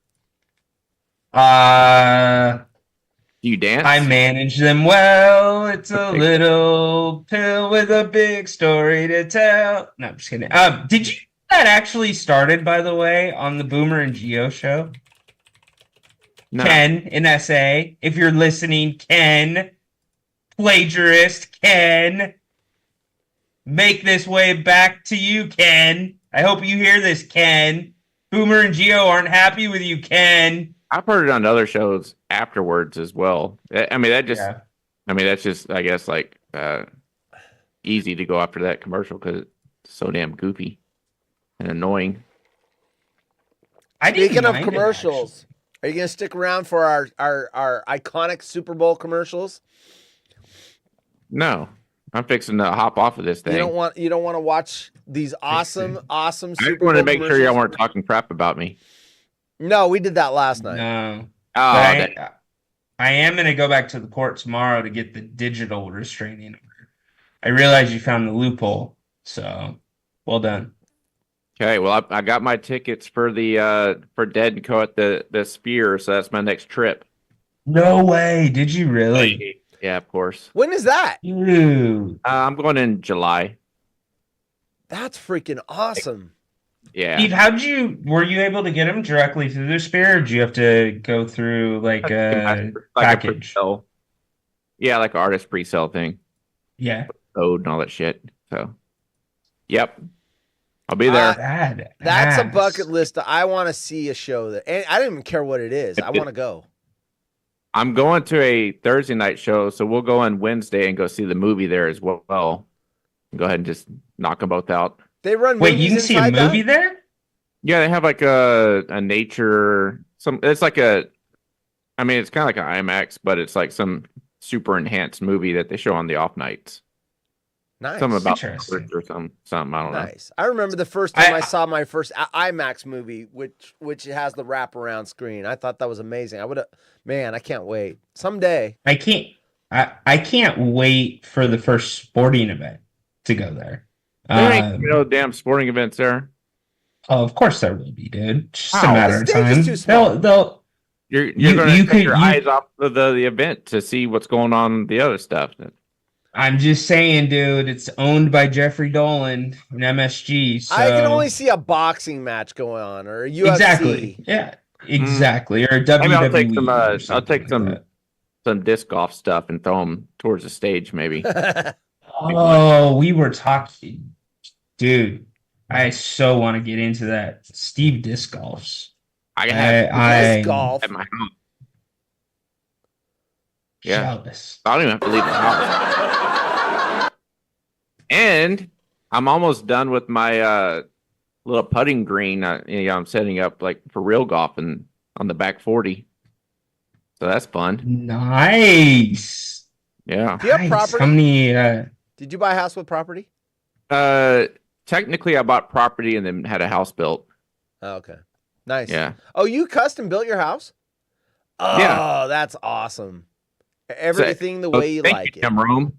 [SPEAKER 7] Do you dance?
[SPEAKER 4] I manage them well. It's a little pill with a big story to tell. No, I'm just kidding. Did you that actually started, by the way, on the Boomer and Geo show?
[SPEAKER 7] No.
[SPEAKER 4] Ken in SA, if you're listening, Ken, plagiarist, Ken, make this way back to you, Ken. I hope you hear this, Ken. Boomer and Geo aren't happy with you, Ken.
[SPEAKER 7] I've heard it on other shows afterwards as well. I mean, that just,
[SPEAKER 4] Yeah.
[SPEAKER 7] I mean, that's just, I guess, like easy to go after that commercial because it's so damn goofy and annoying.
[SPEAKER 4] I didn't
[SPEAKER 1] Speaking of
[SPEAKER 4] mind it,
[SPEAKER 1] commercials, are you going to stick around for our iconic Super Bowl commercials?
[SPEAKER 7] No, I'm fixing to hop off of this thing.
[SPEAKER 1] You don't want to watch these awesome
[SPEAKER 7] I
[SPEAKER 1] Super
[SPEAKER 7] just
[SPEAKER 1] Bowl
[SPEAKER 7] wanted to make sure y'all
[SPEAKER 1] commercials?
[SPEAKER 7] weren't talking crap about me.
[SPEAKER 1] No, we did that last night.
[SPEAKER 4] No.
[SPEAKER 7] Oh,
[SPEAKER 4] But I am going to go back to the court tomorrow to get the digital restraining order. I realize you found the loophole, so well done.
[SPEAKER 7] okay. Well, I got my tickets for the for Dead and Co at the Spear, so that's my next trip.
[SPEAKER 4] No way. Did you really?
[SPEAKER 7] Yeah, of course.
[SPEAKER 1] When is that?
[SPEAKER 4] Dude.
[SPEAKER 7] I'm going in July.
[SPEAKER 1] That's freaking awesome.
[SPEAKER 7] Yeah.
[SPEAKER 4] Steve, were you able to get them directly through the Spear, or did you have to go through like a package?
[SPEAKER 7] pre-sale. Yeah, like an artist pre-sale thing.
[SPEAKER 4] Yeah.
[SPEAKER 7] Code and all that shit. So, yep. I'll be there.
[SPEAKER 1] That's a
[SPEAKER 4] Badass.
[SPEAKER 1] bucket list. I want to see a show that, and I don't even care what it is. I want to go.
[SPEAKER 7] I'm going to a Thursday night show, so we'll go on Wednesday and go see the movie there as well. Go ahead and just knock them both out.
[SPEAKER 1] They run.
[SPEAKER 4] Wait, you
[SPEAKER 1] movies
[SPEAKER 4] can see a
[SPEAKER 1] inside
[SPEAKER 4] movie
[SPEAKER 1] that?
[SPEAKER 4] there?
[SPEAKER 7] Yeah, they have like a nature it's like I mean it's kind of like an IMAX, but it's like some super enhanced movie that they show on the off nights.
[SPEAKER 1] Nice.
[SPEAKER 7] Something about
[SPEAKER 4] Interesting.
[SPEAKER 7] or something. I don't know.
[SPEAKER 1] Nice. I remember the first time I saw my first IMAX movie, which has the wraparound screen. I thought that was amazing. I can't wait. Someday.
[SPEAKER 4] I can't wait for the first sporting event to go there.
[SPEAKER 7] There ain't no damn sporting events there.
[SPEAKER 4] Oh, of course there will be, dude. It's just
[SPEAKER 7] Wow,
[SPEAKER 4] a matter
[SPEAKER 1] the
[SPEAKER 4] of
[SPEAKER 1] stage
[SPEAKER 4] time.
[SPEAKER 1] is too small.
[SPEAKER 4] They'll
[SPEAKER 7] You're
[SPEAKER 4] You-
[SPEAKER 7] going to
[SPEAKER 4] you
[SPEAKER 7] take
[SPEAKER 4] could-
[SPEAKER 7] your
[SPEAKER 4] you-
[SPEAKER 7] eyes off of the event to see what's going on the other stuff.
[SPEAKER 4] I'm just saying, dude, it's owned by Jeffrey Dolan and MSG. So
[SPEAKER 1] I can only see a boxing match going on or a UFC.
[SPEAKER 4] exactly, yeah, exactly, or a WWE.
[SPEAKER 7] Maybe I'll take some.
[SPEAKER 4] or
[SPEAKER 7] I'll
[SPEAKER 4] something
[SPEAKER 7] take
[SPEAKER 4] like
[SPEAKER 7] some disc golf stuff and throw them towards the stage. Maybe.
[SPEAKER 4] that. Oh, we were talking, dude. I so want to get into that. Steve disc golfs.
[SPEAKER 7] I have
[SPEAKER 1] Disc golf.
[SPEAKER 7] at my house. Yeah.
[SPEAKER 4] Jealous.
[SPEAKER 7] I don't even have to leave the house. And I'm almost done with my little putting green. I'm setting up like for real golf and on the back 40. So that's fun.
[SPEAKER 4] Nice.
[SPEAKER 7] Yeah.
[SPEAKER 1] Do you have
[SPEAKER 4] Nice.
[SPEAKER 1] property?
[SPEAKER 4] How many?
[SPEAKER 1] Did you buy a house with property?
[SPEAKER 7] Technically, I bought property and then had a house built.
[SPEAKER 1] Oh, okay. Nice.
[SPEAKER 7] Yeah.
[SPEAKER 1] Oh, you custom built your house? Oh,
[SPEAKER 7] Yeah.
[SPEAKER 1] that's awesome. Everything the way you
[SPEAKER 7] Thank
[SPEAKER 1] like
[SPEAKER 7] you,
[SPEAKER 1] it.
[SPEAKER 7] Jim Rome.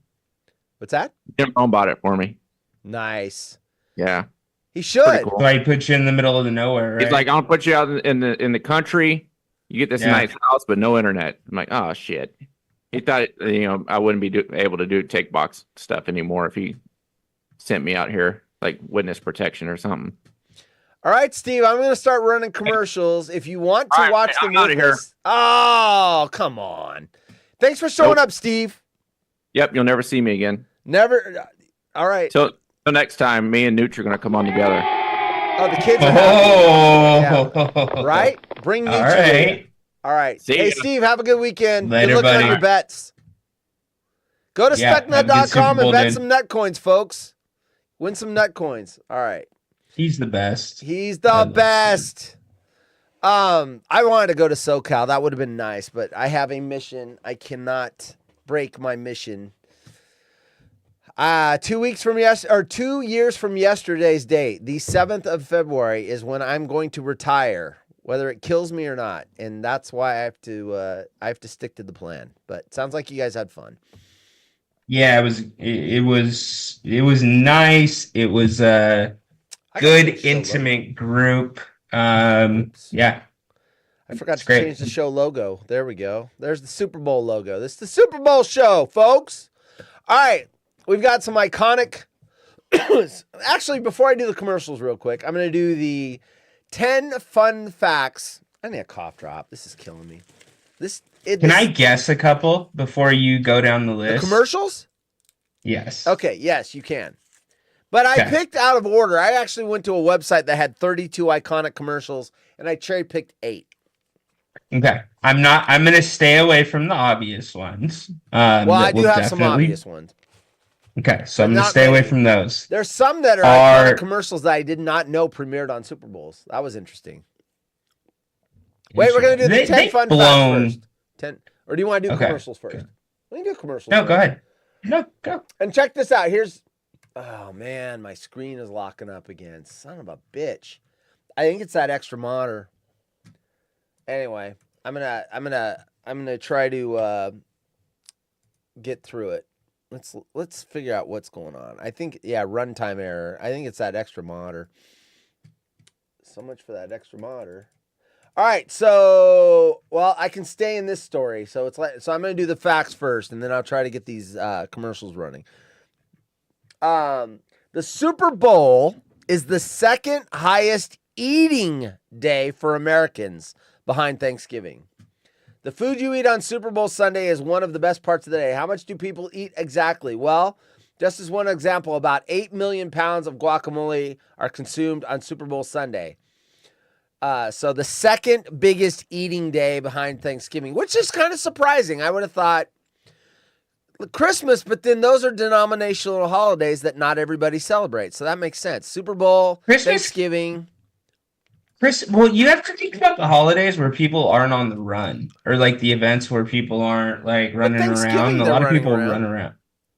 [SPEAKER 1] What's that?
[SPEAKER 7] Jim Rome bought it for me.
[SPEAKER 1] Nice.
[SPEAKER 7] Yeah.
[SPEAKER 1] He should.
[SPEAKER 7] Pretty cool.
[SPEAKER 4] So I put you in the middle of the nowhere, right?
[SPEAKER 7] He's like, I'll put you out in the country. You get this
[SPEAKER 4] Yeah.
[SPEAKER 7] nice house, but no internet. I'm like, oh shit. He thought I wouldn't be able to take box stuff anymore if he sent me out here like witness protection or something.
[SPEAKER 1] All right, Steve, I'm going to start running commercials. If you want to
[SPEAKER 7] All right,
[SPEAKER 1] watch
[SPEAKER 7] I'm
[SPEAKER 1] them
[SPEAKER 7] outta
[SPEAKER 1] with
[SPEAKER 7] here.
[SPEAKER 1] us. Oh, come on. Thanks for showing
[SPEAKER 7] Nope.
[SPEAKER 1] up, Steve.
[SPEAKER 7] Yep, you'll never see me again.
[SPEAKER 1] Never. All right.
[SPEAKER 7] Till next time, me and Nooch are gonna come on together.
[SPEAKER 1] Oh, the kids are happy.
[SPEAKER 4] Oh,
[SPEAKER 1] Right? Bring me
[SPEAKER 4] All
[SPEAKER 1] to it.
[SPEAKER 4] right.
[SPEAKER 1] All right.
[SPEAKER 7] See
[SPEAKER 1] Hey,
[SPEAKER 7] ya.
[SPEAKER 1] Steve, have a good weekend.
[SPEAKER 4] Later,
[SPEAKER 1] good luck on
[SPEAKER 4] buddy.
[SPEAKER 1] your bets. Go to
[SPEAKER 4] Yeah, have a good
[SPEAKER 1] specnut.com
[SPEAKER 4] Super
[SPEAKER 1] and
[SPEAKER 4] Bowl,
[SPEAKER 1] bet
[SPEAKER 4] dude.
[SPEAKER 1] some nut coins, folks. Win some nut coins. All right.
[SPEAKER 4] He's the best.
[SPEAKER 1] He's
[SPEAKER 4] I
[SPEAKER 1] the
[SPEAKER 4] love
[SPEAKER 1] best. I wanted to go to SoCal. That would have been nice, but I have a mission. I cannot break my mission. 2 years from yesterday's date, the 7th of February is when I'm going to retire, whether it kills me or not. And that's why I have to stick to the plan. But sounds like you guys had fun.
[SPEAKER 4] Yeah, it was nice. It was a
[SPEAKER 1] I got
[SPEAKER 4] good
[SPEAKER 1] the show
[SPEAKER 4] intimate group.
[SPEAKER 1] Oops.
[SPEAKER 4] Yeah.
[SPEAKER 1] I forgot
[SPEAKER 4] It's
[SPEAKER 1] to
[SPEAKER 4] great.
[SPEAKER 1] change the show logo. There we go. There's the Super Bowl logo. This is the Super Bowl show, folks. All right. We've got some iconic. Actually, before I do the commercials real quick, I'm going to do the 10 fun facts. I need a cough drop. This is killing me.
[SPEAKER 4] Can I guess a couple before you go down the
[SPEAKER 1] The
[SPEAKER 4] list?
[SPEAKER 1] commercials?
[SPEAKER 4] Yes.
[SPEAKER 1] Okay, yes, you can. But I
[SPEAKER 4] Okay.
[SPEAKER 1] picked out of order. I actually went to a website that had 32 iconic commercials, and I cherry picked 8.
[SPEAKER 4] Okay. I'm going to stay away from the obvious ones.
[SPEAKER 1] Well, I
[SPEAKER 4] that
[SPEAKER 1] do
[SPEAKER 4] will
[SPEAKER 1] have some
[SPEAKER 4] definitely-
[SPEAKER 1] obvious ones.
[SPEAKER 4] Okay, so
[SPEAKER 1] But
[SPEAKER 4] I'm going to
[SPEAKER 1] not
[SPEAKER 4] stay away
[SPEAKER 1] many.
[SPEAKER 4] from those.
[SPEAKER 1] There's some that are
[SPEAKER 4] Are-
[SPEAKER 1] iconic commercials that I did not know premiered on Super Bowls. That was interesting. Wait, we're going to do the
[SPEAKER 4] They-
[SPEAKER 1] 10
[SPEAKER 4] they've
[SPEAKER 1] fun
[SPEAKER 4] blown-
[SPEAKER 1] facts first. 10, or do you want to do
[SPEAKER 4] Okay.
[SPEAKER 1] commercials first?
[SPEAKER 4] Okay.
[SPEAKER 1] We can do commercials
[SPEAKER 4] No,
[SPEAKER 1] first.
[SPEAKER 4] go ahead. No, go.
[SPEAKER 1] And check this out. Oh man, my screen is locking up again. Son of a bitch. I think it's that extra monitor. Anyway, I'm gonna try to get through it. Let's figure out what's going on. I think runtime error. I think it's that extra monitor. So much for that extra monitor. All right, so I can stay in this story. So I'm gonna do the facts first, and then I'll try to get these commercials running. The Super Bowl is the second highest eating day for Americans behind Thanksgiving. The food you eat on Super Bowl Sunday is one of the best parts of the day. How much do people eat exactly? Well, just as one example, about 8 million pounds of guacamole are consumed on Super Bowl Sunday. So the second biggest eating day behind Thanksgiving, which is kind of surprising. I would have thought Christmas, but then those are denominational holidays that not everybody celebrates. So that makes sense. Super Bowl,
[SPEAKER 4] Christmas-
[SPEAKER 1] Thanksgiving.
[SPEAKER 4] Well, you have to think about the holidays where people aren't on the run, or like the events where people aren't like running
[SPEAKER 1] Thanksgiving,
[SPEAKER 4] around. A
[SPEAKER 1] they're
[SPEAKER 4] lot of
[SPEAKER 1] running
[SPEAKER 4] people
[SPEAKER 1] around.
[SPEAKER 4] run around.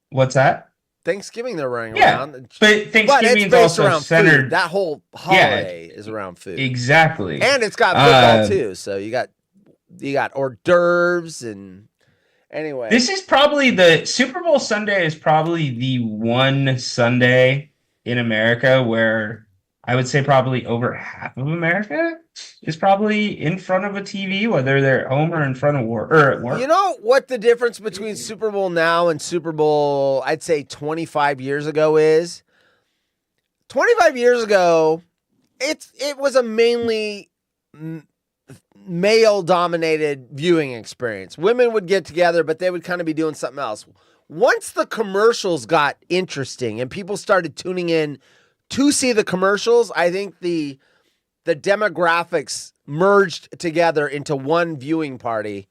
[SPEAKER 4] What's that?
[SPEAKER 1] Thanksgiving, they're running
[SPEAKER 4] Yeah,
[SPEAKER 1] around.
[SPEAKER 4] But
[SPEAKER 1] But
[SPEAKER 4] Thanksgiving
[SPEAKER 1] it's
[SPEAKER 4] is
[SPEAKER 1] based
[SPEAKER 4] also
[SPEAKER 1] around
[SPEAKER 4] centered.
[SPEAKER 1] food. That whole holiday is around food.
[SPEAKER 4] Exactly.
[SPEAKER 1] And it's got football
[SPEAKER 4] Um,
[SPEAKER 1] too. So you got hors d'oeuvres and anyway.
[SPEAKER 4] This is probably the Super Bowl Sunday is probably the one Sunday in America where I would say probably over half of America is probably in front of a TV, whether they're at home or in front of work or at work.
[SPEAKER 1] You know what the difference between Super Bowl now and Super Bowl, I'd say 25 years ago is? 25 years ago, it was a mainly male-dominated viewing experience. Women would get together, but they would kind of be doing something else. Once the commercials got interesting and people started tuning in to see the commercials, I think the demographics merged together into one viewing party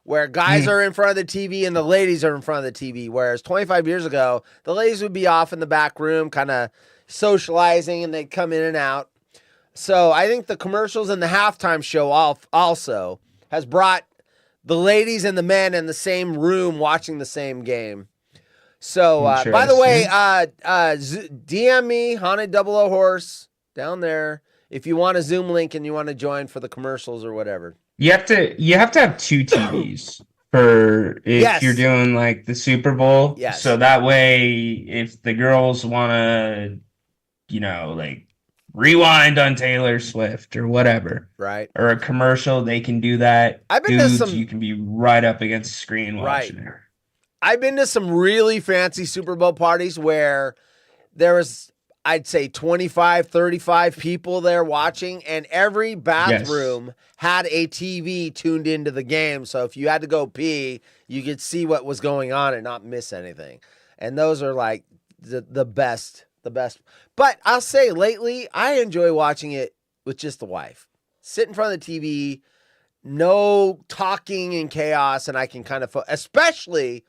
[SPEAKER 1] where guys are in front of the TV and the ladies are in front of the TV. Whereas 25 years ago, the ladies would be off in the back room kind of socializing and they'd come in and out. So I think the commercials and the halftime show also has brought the ladies and the men in the same room watching the same game. So, by the way, DM me, Haunted 00 Horse, down there, if you want a Zoom link and you want to join for the commercials or whatever.
[SPEAKER 4] You have to have two TVs for if
[SPEAKER 1] Yes.
[SPEAKER 4] you're doing like the Super Bowl.
[SPEAKER 1] Yes.
[SPEAKER 4] So that way, if the girls want to, like rewind on Taylor Swift or whatever,
[SPEAKER 1] Right.
[SPEAKER 4] or a commercial, they can do that.
[SPEAKER 1] I've been to
[SPEAKER 4] Dudes,
[SPEAKER 1] some-
[SPEAKER 4] you can be right up against the screen watching it.
[SPEAKER 1] I've been to some really fancy Super Bowl parties where there was, I'd say 25, 35 people there watching, and every bathroom had a TV tuned into the game. So if you had to go pee, you could see what was going on and not miss anything. And those are like the best the best. But I'll say lately, I enjoy watching it with just the wife. Sit in front of the TV, no talking and chaos, and I can kind of, especially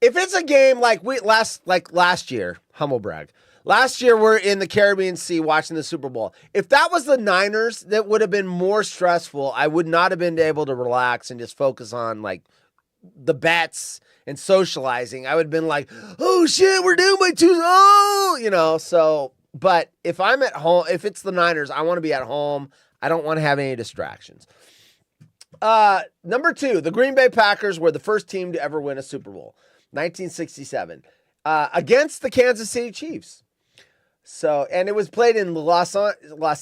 [SPEAKER 1] if it's a game like last year, humble brag. Last year, we're in the Caribbean Sea watching the Super Bowl. If that was the Niners, that would have been more stressful. I would not have been able to relax and just focus on like the bets and socializing. I would have been like, oh shit, we're down by 2. So, but if I'm at home, if it's the Niners, I want to be at home. I don't want to have any distractions. Number 2, the Green Bay Packers were the first team to ever win a Super Bowl, 1967, against the Kansas City Chiefs. So, and it was played in Los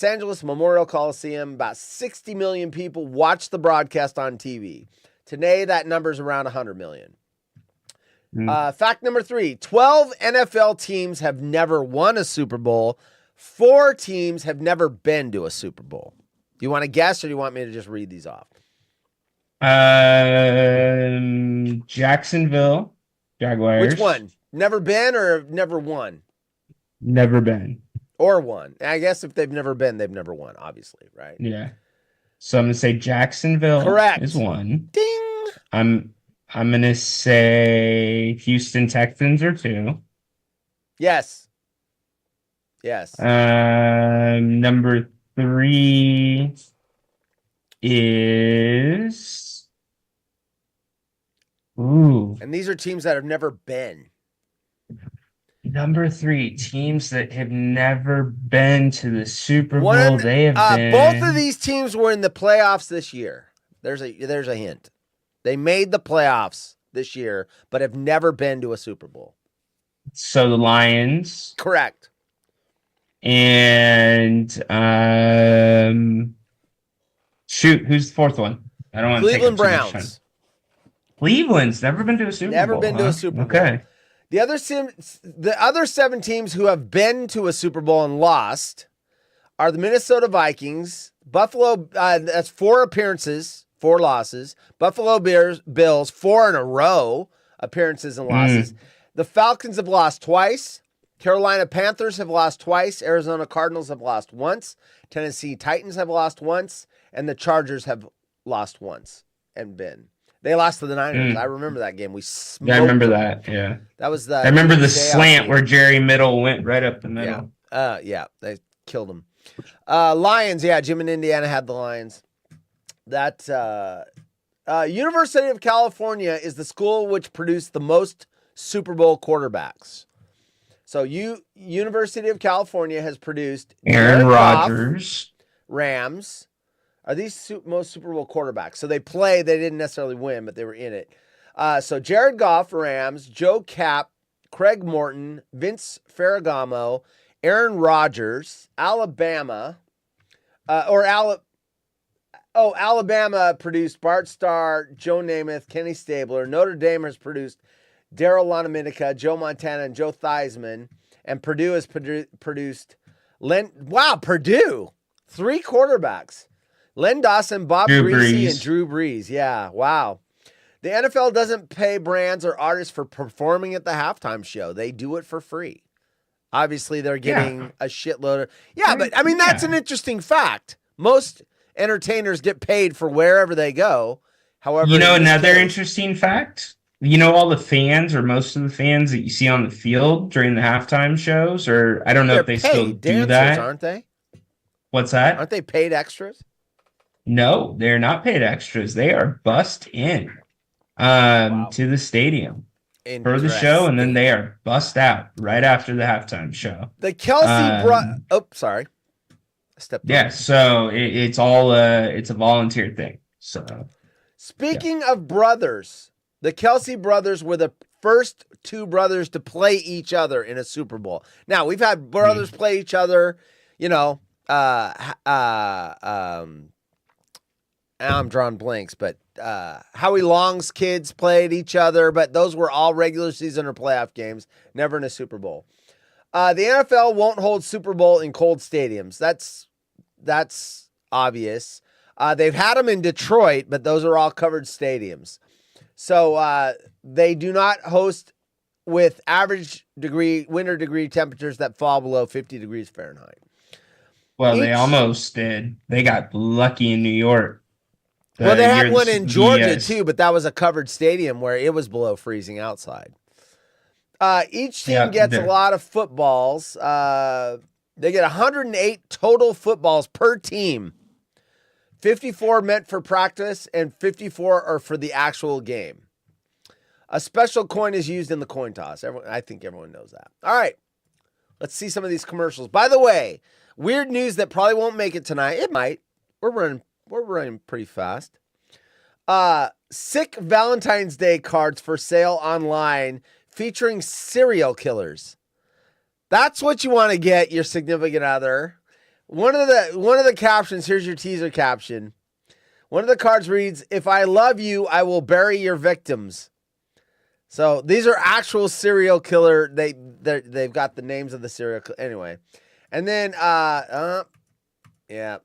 [SPEAKER 1] Angeles Memorial Coliseum. About 60 million people watched the broadcast on TV. Today, that number's around 100 million. Fact number 3, 12 NFL teams have never won a Super Bowl. 4 teams have never been to a Super Bowl. Do you want to guess or do you want me to just read these off?
[SPEAKER 4] Jacksonville Jaguars.
[SPEAKER 1] Which one? Never been or never won?
[SPEAKER 4] Never been.
[SPEAKER 1] Or won. I guess if they've never been, they've never won, obviously, right?
[SPEAKER 4] Yeah. So I'm gonna say Jacksonville
[SPEAKER 1] Correct.
[SPEAKER 4] is 1.
[SPEAKER 1] Ding!
[SPEAKER 4] I'm gonna say Houston Texans are 2.
[SPEAKER 1] Yes. Yes.
[SPEAKER 4] Number 3 is
[SPEAKER 1] And these are teams that have never been.
[SPEAKER 4] Number 3, teams that have never been to the Super Bowl.
[SPEAKER 1] One,
[SPEAKER 4] They have been.
[SPEAKER 1] Both of these teams were in the playoffs this year. There's a hint. They made the playoffs this year, but have never been to a Super Bowl.
[SPEAKER 4] So the Lions.
[SPEAKER 1] Correct.
[SPEAKER 4] And shoot, who's the 4th one? I don't want to
[SPEAKER 1] Cleveland
[SPEAKER 4] take up too much
[SPEAKER 1] Browns.
[SPEAKER 4] time. Cleveland's never been to a Super Bowl.
[SPEAKER 1] Never been to a Super Bowl.
[SPEAKER 4] Okay.
[SPEAKER 1] The other 7 teams who have been to a Super Bowl and lost are the Minnesota Vikings, Buffalo. That's 4 appearances, 4 losses. Buffalo Bills, 4 in a row appearances and losses. The Falcons have lost twice. Carolina Panthers have lost twice. Arizona Cardinals have lost once. Tennessee Titans have lost once, and the Chargers have lost once and been. They lost to the Niners. I remember that game. We smoked
[SPEAKER 4] Yeah, I remember
[SPEAKER 1] them.
[SPEAKER 4] that. Yeah.
[SPEAKER 1] That was the.
[SPEAKER 4] I remember the
[SPEAKER 1] day
[SPEAKER 4] slant
[SPEAKER 1] out
[SPEAKER 4] where Jerry Middle went right up the middle.
[SPEAKER 1] Yeah, they killed him. Lions, yeah, Jim in Indiana had the Lions. That University of California is the school which produced the most Super Bowl quarterbacks. So University of California has produced
[SPEAKER 4] Aaron
[SPEAKER 1] Jared Goff,
[SPEAKER 4] Rodgers.
[SPEAKER 1] Rams. Are these most Super Bowl quarterbacks? So they didn't necessarily win, but they were in it. So Jared Goff, Rams, Joe Kapp, Craig Morton, Vince Ferragamo, Aaron Rodgers, Alabama, Alabama produced Bart Starr, Joe Namath, Kenny Stabler. Notre Dame has produced Daryl Lonaminica, Joe Montana, and Joe Theismann. And Purdue has produced Purdue, 3 quarterbacks. Len Dawson, Bob Greasy, and Drew Brees. Yeah, wow. The NFL doesn't pay brands or artists for performing at the halftime show. They do it for free. Obviously, they're getting a shitload of... Yeah, but I mean, that's an interesting fact. Most entertainers get paid for wherever they go. However,
[SPEAKER 4] Another interesting fact? All the fans or most of the fans that you see on the field during the halftime shows, or I don't know if they still do
[SPEAKER 1] dancers,
[SPEAKER 4] that.
[SPEAKER 1] Aren't they?
[SPEAKER 4] What's that?
[SPEAKER 1] Aren't they paid extras?
[SPEAKER 4] No, they're not paid extras. They are bussed in to the stadium for the show, and then they are bussed out right after the halftime show.
[SPEAKER 1] The Kelsey sorry.
[SPEAKER 4] Yeah, so it's all it's a volunteer thing. So
[SPEAKER 1] speaking of brothers, the Kelsey brothers were the first 2 brothers to play each other in a Super Bowl. Now, we've had brothers play each other, I'm drawing blanks, but Howie Long's kids played each other, but those were all regular season or playoff games, never in a Super Bowl. The NFL won't hold Super Bowl in cold stadiums. That's obvious. They've had them in Detroit, but those are all covered stadiums. So they do not host with average winter degree temperatures that fall below 50 degrees Fahrenheit.
[SPEAKER 4] Well, they
[SPEAKER 1] Each-
[SPEAKER 4] almost did. They got lucky in New York.
[SPEAKER 1] Well, they had
[SPEAKER 4] year
[SPEAKER 1] one
[SPEAKER 4] the
[SPEAKER 1] in Georgia
[SPEAKER 4] CBS
[SPEAKER 1] too, but that was a covered stadium where it was below freezing outside. Each team
[SPEAKER 4] Yeah,
[SPEAKER 1] gets a
[SPEAKER 4] there.
[SPEAKER 1] lot of footballs. They get 108 total footballs per team. 54 meant for practice and 54 are for the actual game. A special coin is used in the coin toss. I think everyone knows that. All right. Let's see some of these commercials. By the way, weird news that probably won't make it tonight. It might. We're running pretty fast. Sick Valentine's Day cards for sale online featuring serial killers. That's what you want to get your significant other. One of the captions, here's your teaser caption. One of the cards reads, "If I love you, I will bury your victims." So these are actual serial killer. They've got the names of the serial killer. Anyway. And then yeah.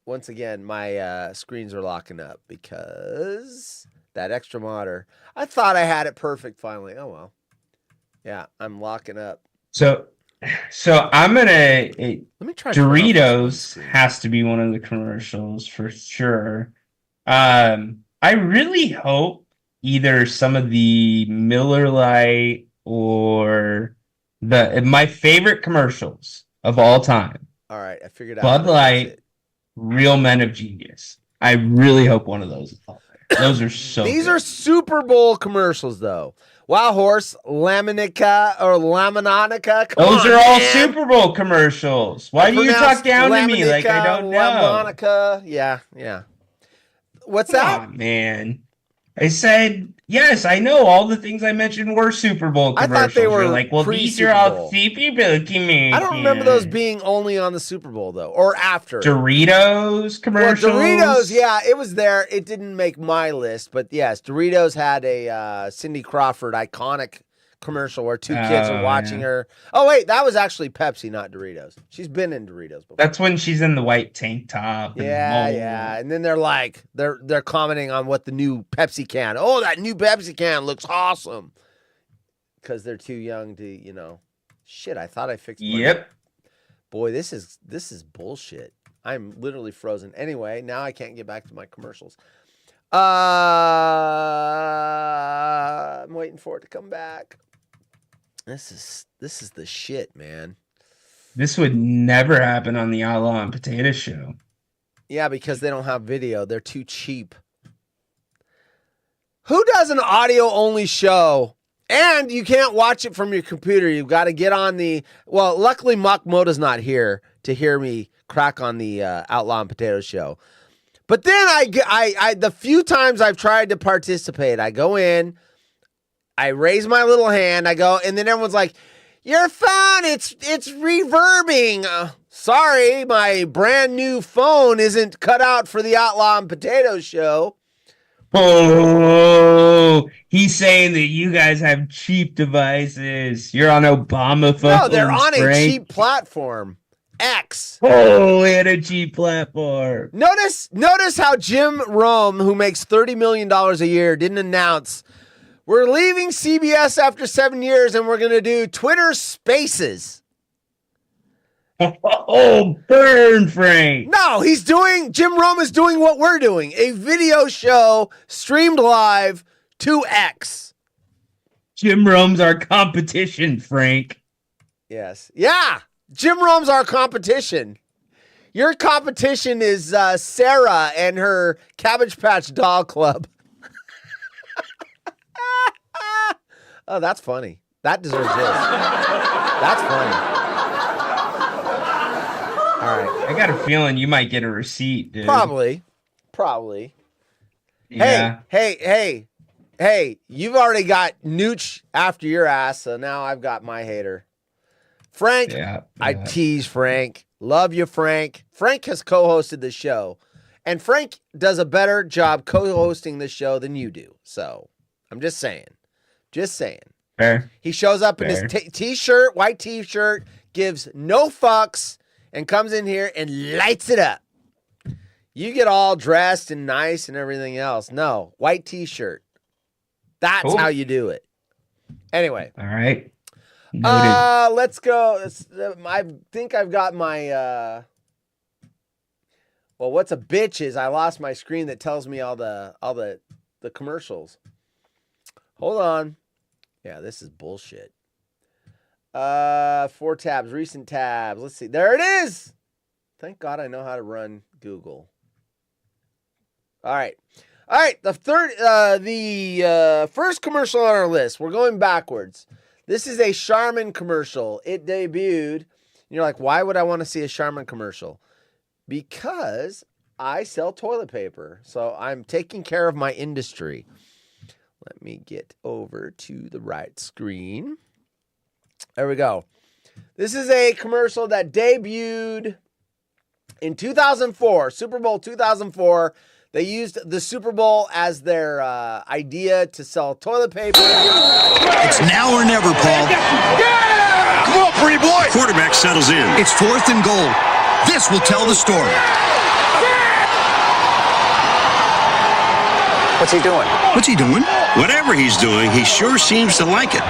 [SPEAKER 1] Once again, my screens are locking up because that extra modder. I thought I had it perfect finally. Oh well. Yeah, I'm locking up.
[SPEAKER 4] So I'm gonna.
[SPEAKER 1] Let me try
[SPEAKER 4] Doritos has to be one of the commercials for sure. I really hope either some of the Miller Lite or my favorite commercials of all time,
[SPEAKER 1] All right, I figured out.
[SPEAKER 4] Bud
[SPEAKER 1] how to
[SPEAKER 4] Light,
[SPEAKER 1] fix it.
[SPEAKER 4] Real Men of Genius. I really hope one of those is out there. Those are so
[SPEAKER 1] These
[SPEAKER 4] good.
[SPEAKER 1] are Super Bowl commercials, though. Wild Horse, Laminica, or Laminonica.
[SPEAKER 4] Those are all Super Bowl commercials. Why do you talk down to me like I don't know?
[SPEAKER 1] Lamonica. Yeah. What's that?
[SPEAKER 4] Come on, man. I said, yes, I know all the things I mentioned were Super Bowl
[SPEAKER 1] I
[SPEAKER 4] commercials.
[SPEAKER 1] thought they were
[SPEAKER 4] You're like, well, these
[SPEAKER 1] pre-Super
[SPEAKER 4] are all
[SPEAKER 1] Bowl.
[SPEAKER 4] Super Bowl commercials.
[SPEAKER 1] I don't remember those being only on the Super Bowl, though, or after.
[SPEAKER 4] Doritos commercials.
[SPEAKER 1] Well, Doritos, yeah, it was there. It didn't make my list, but yes, Doritos had a Cindy Crawford iconic commercial where two kids are watching her. Oh, wait, that was actually Pepsi, not Doritos. She's been in Doritos before.
[SPEAKER 4] That's when she's in the white tank top. And
[SPEAKER 1] Yeah. And then they're like, they're commenting on what the new Pepsi can. Oh, that new Pepsi can looks awesome. Because they're too young to, Shit, I thought I fixed my-
[SPEAKER 4] Yep.
[SPEAKER 1] Boy, this is bullshit. I'm literally frozen. Anyway, now I can't get back to my commercials. I'm waiting for it to come back. This is the shit, man.
[SPEAKER 4] This would never happen on the Outlaw and Potato Show.
[SPEAKER 1] Yeah, because they don't have video. They're too cheap. Who does an audio-only show? And you can't watch it from your computer. You've got to get on the... Well, luckily, Mock Moda's not here to hear me crack on the Outlaw and Potato Show. But then I the few times I've tried to participate, I go in, I raise my little hand, I go, and then everyone's like, "Your phone, it's reverbing." Sorry, my brand new phone isn't cut out for the Outlaw and Potato Show.
[SPEAKER 4] Oh, he's saying that you guys have cheap devices. You're on Obama phones.
[SPEAKER 1] No, they're on a
[SPEAKER 4] Frank.
[SPEAKER 1] cheap platform. X.
[SPEAKER 4] Oh, and a cheap platform.
[SPEAKER 1] Notice how Jim Rome, who makes $30 million a year, didn't announce, "We're leaving CBS after 7 years and we're going to do Twitter Spaces."
[SPEAKER 4] Oh, burn, Frank.
[SPEAKER 1] No, Jim Rome is doing what we're doing. A video show streamed live to X.
[SPEAKER 4] Jim Rome's our competition, Frank.
[SPEAKER 1] Yes. Yeah. Jim Rome's our competition. Your competition is Sarah and her Cabbage Patch Doll Club. Oh, that's funny. That deserves this. That's funny. All right.
[SPEAKER 4] I got a feeling you might get a receipt, dude.
[SPEAKER 1] Probably.
[SPEAKER 4] Yeah.
[SPEAKER 1] Hey, you've already got Nooch after your ass, so now I've got my hater. Frank,
[SPEAKER 4] Yeah.
[SPEAKER 1] I tease Frank. Love you, Frank. Frank has co-hosted the show, and Frank does a better job co-hosting the show than you do. So I'm just saying.
[SPEAKER 4] Fair.
[SPEAKER 1] He shows up in his
[SPEAKER 4] Fair.
[SPEAKER 1] t-shirt, white t-shirt, gives no fucks, and comes in here and lights it up. You get all dressed and nice and everything else. No, white t-shirt. That's
[SPEAKER 4] Cool.
[SPEAKER 1] how you do it. Anyway.
[SPEAKER 4] All right. Noted.
[SPEAKER 1] Let's go. I think I've got my well, what's a bitch is I lost my screen that tells me all the commercials. Hold on. Yeah, this is bullshit. 4 tabs, recent tabs. Let's see. There it is. Thank God I know how to run Google. All right. The first commercial on our list. We're going backwards. This is a Charmin commercial. It debuted. And you're like, why would I want to see a Charmin commercial? Because I sell toilet paper. So I'm taking care of my industry. Let me get over to the right screen. There we go. This is a commercial that debuted in 2004, Super Bowl 2004. They used the Super Bowl as their idea to sell toilet paper.
[SPEAKER 5] It's now or never, Paul.
[SPEAKER 2] Yeah! Come on, pretty boy!
[SPEAKER 5] Quarterback settles in. It's 4th and goal. This will tell the story.
[SPEAKER 2] What's he doing?
[SPEAKER 5] What's he doing? Whatever he's doing, he sure seems to like it.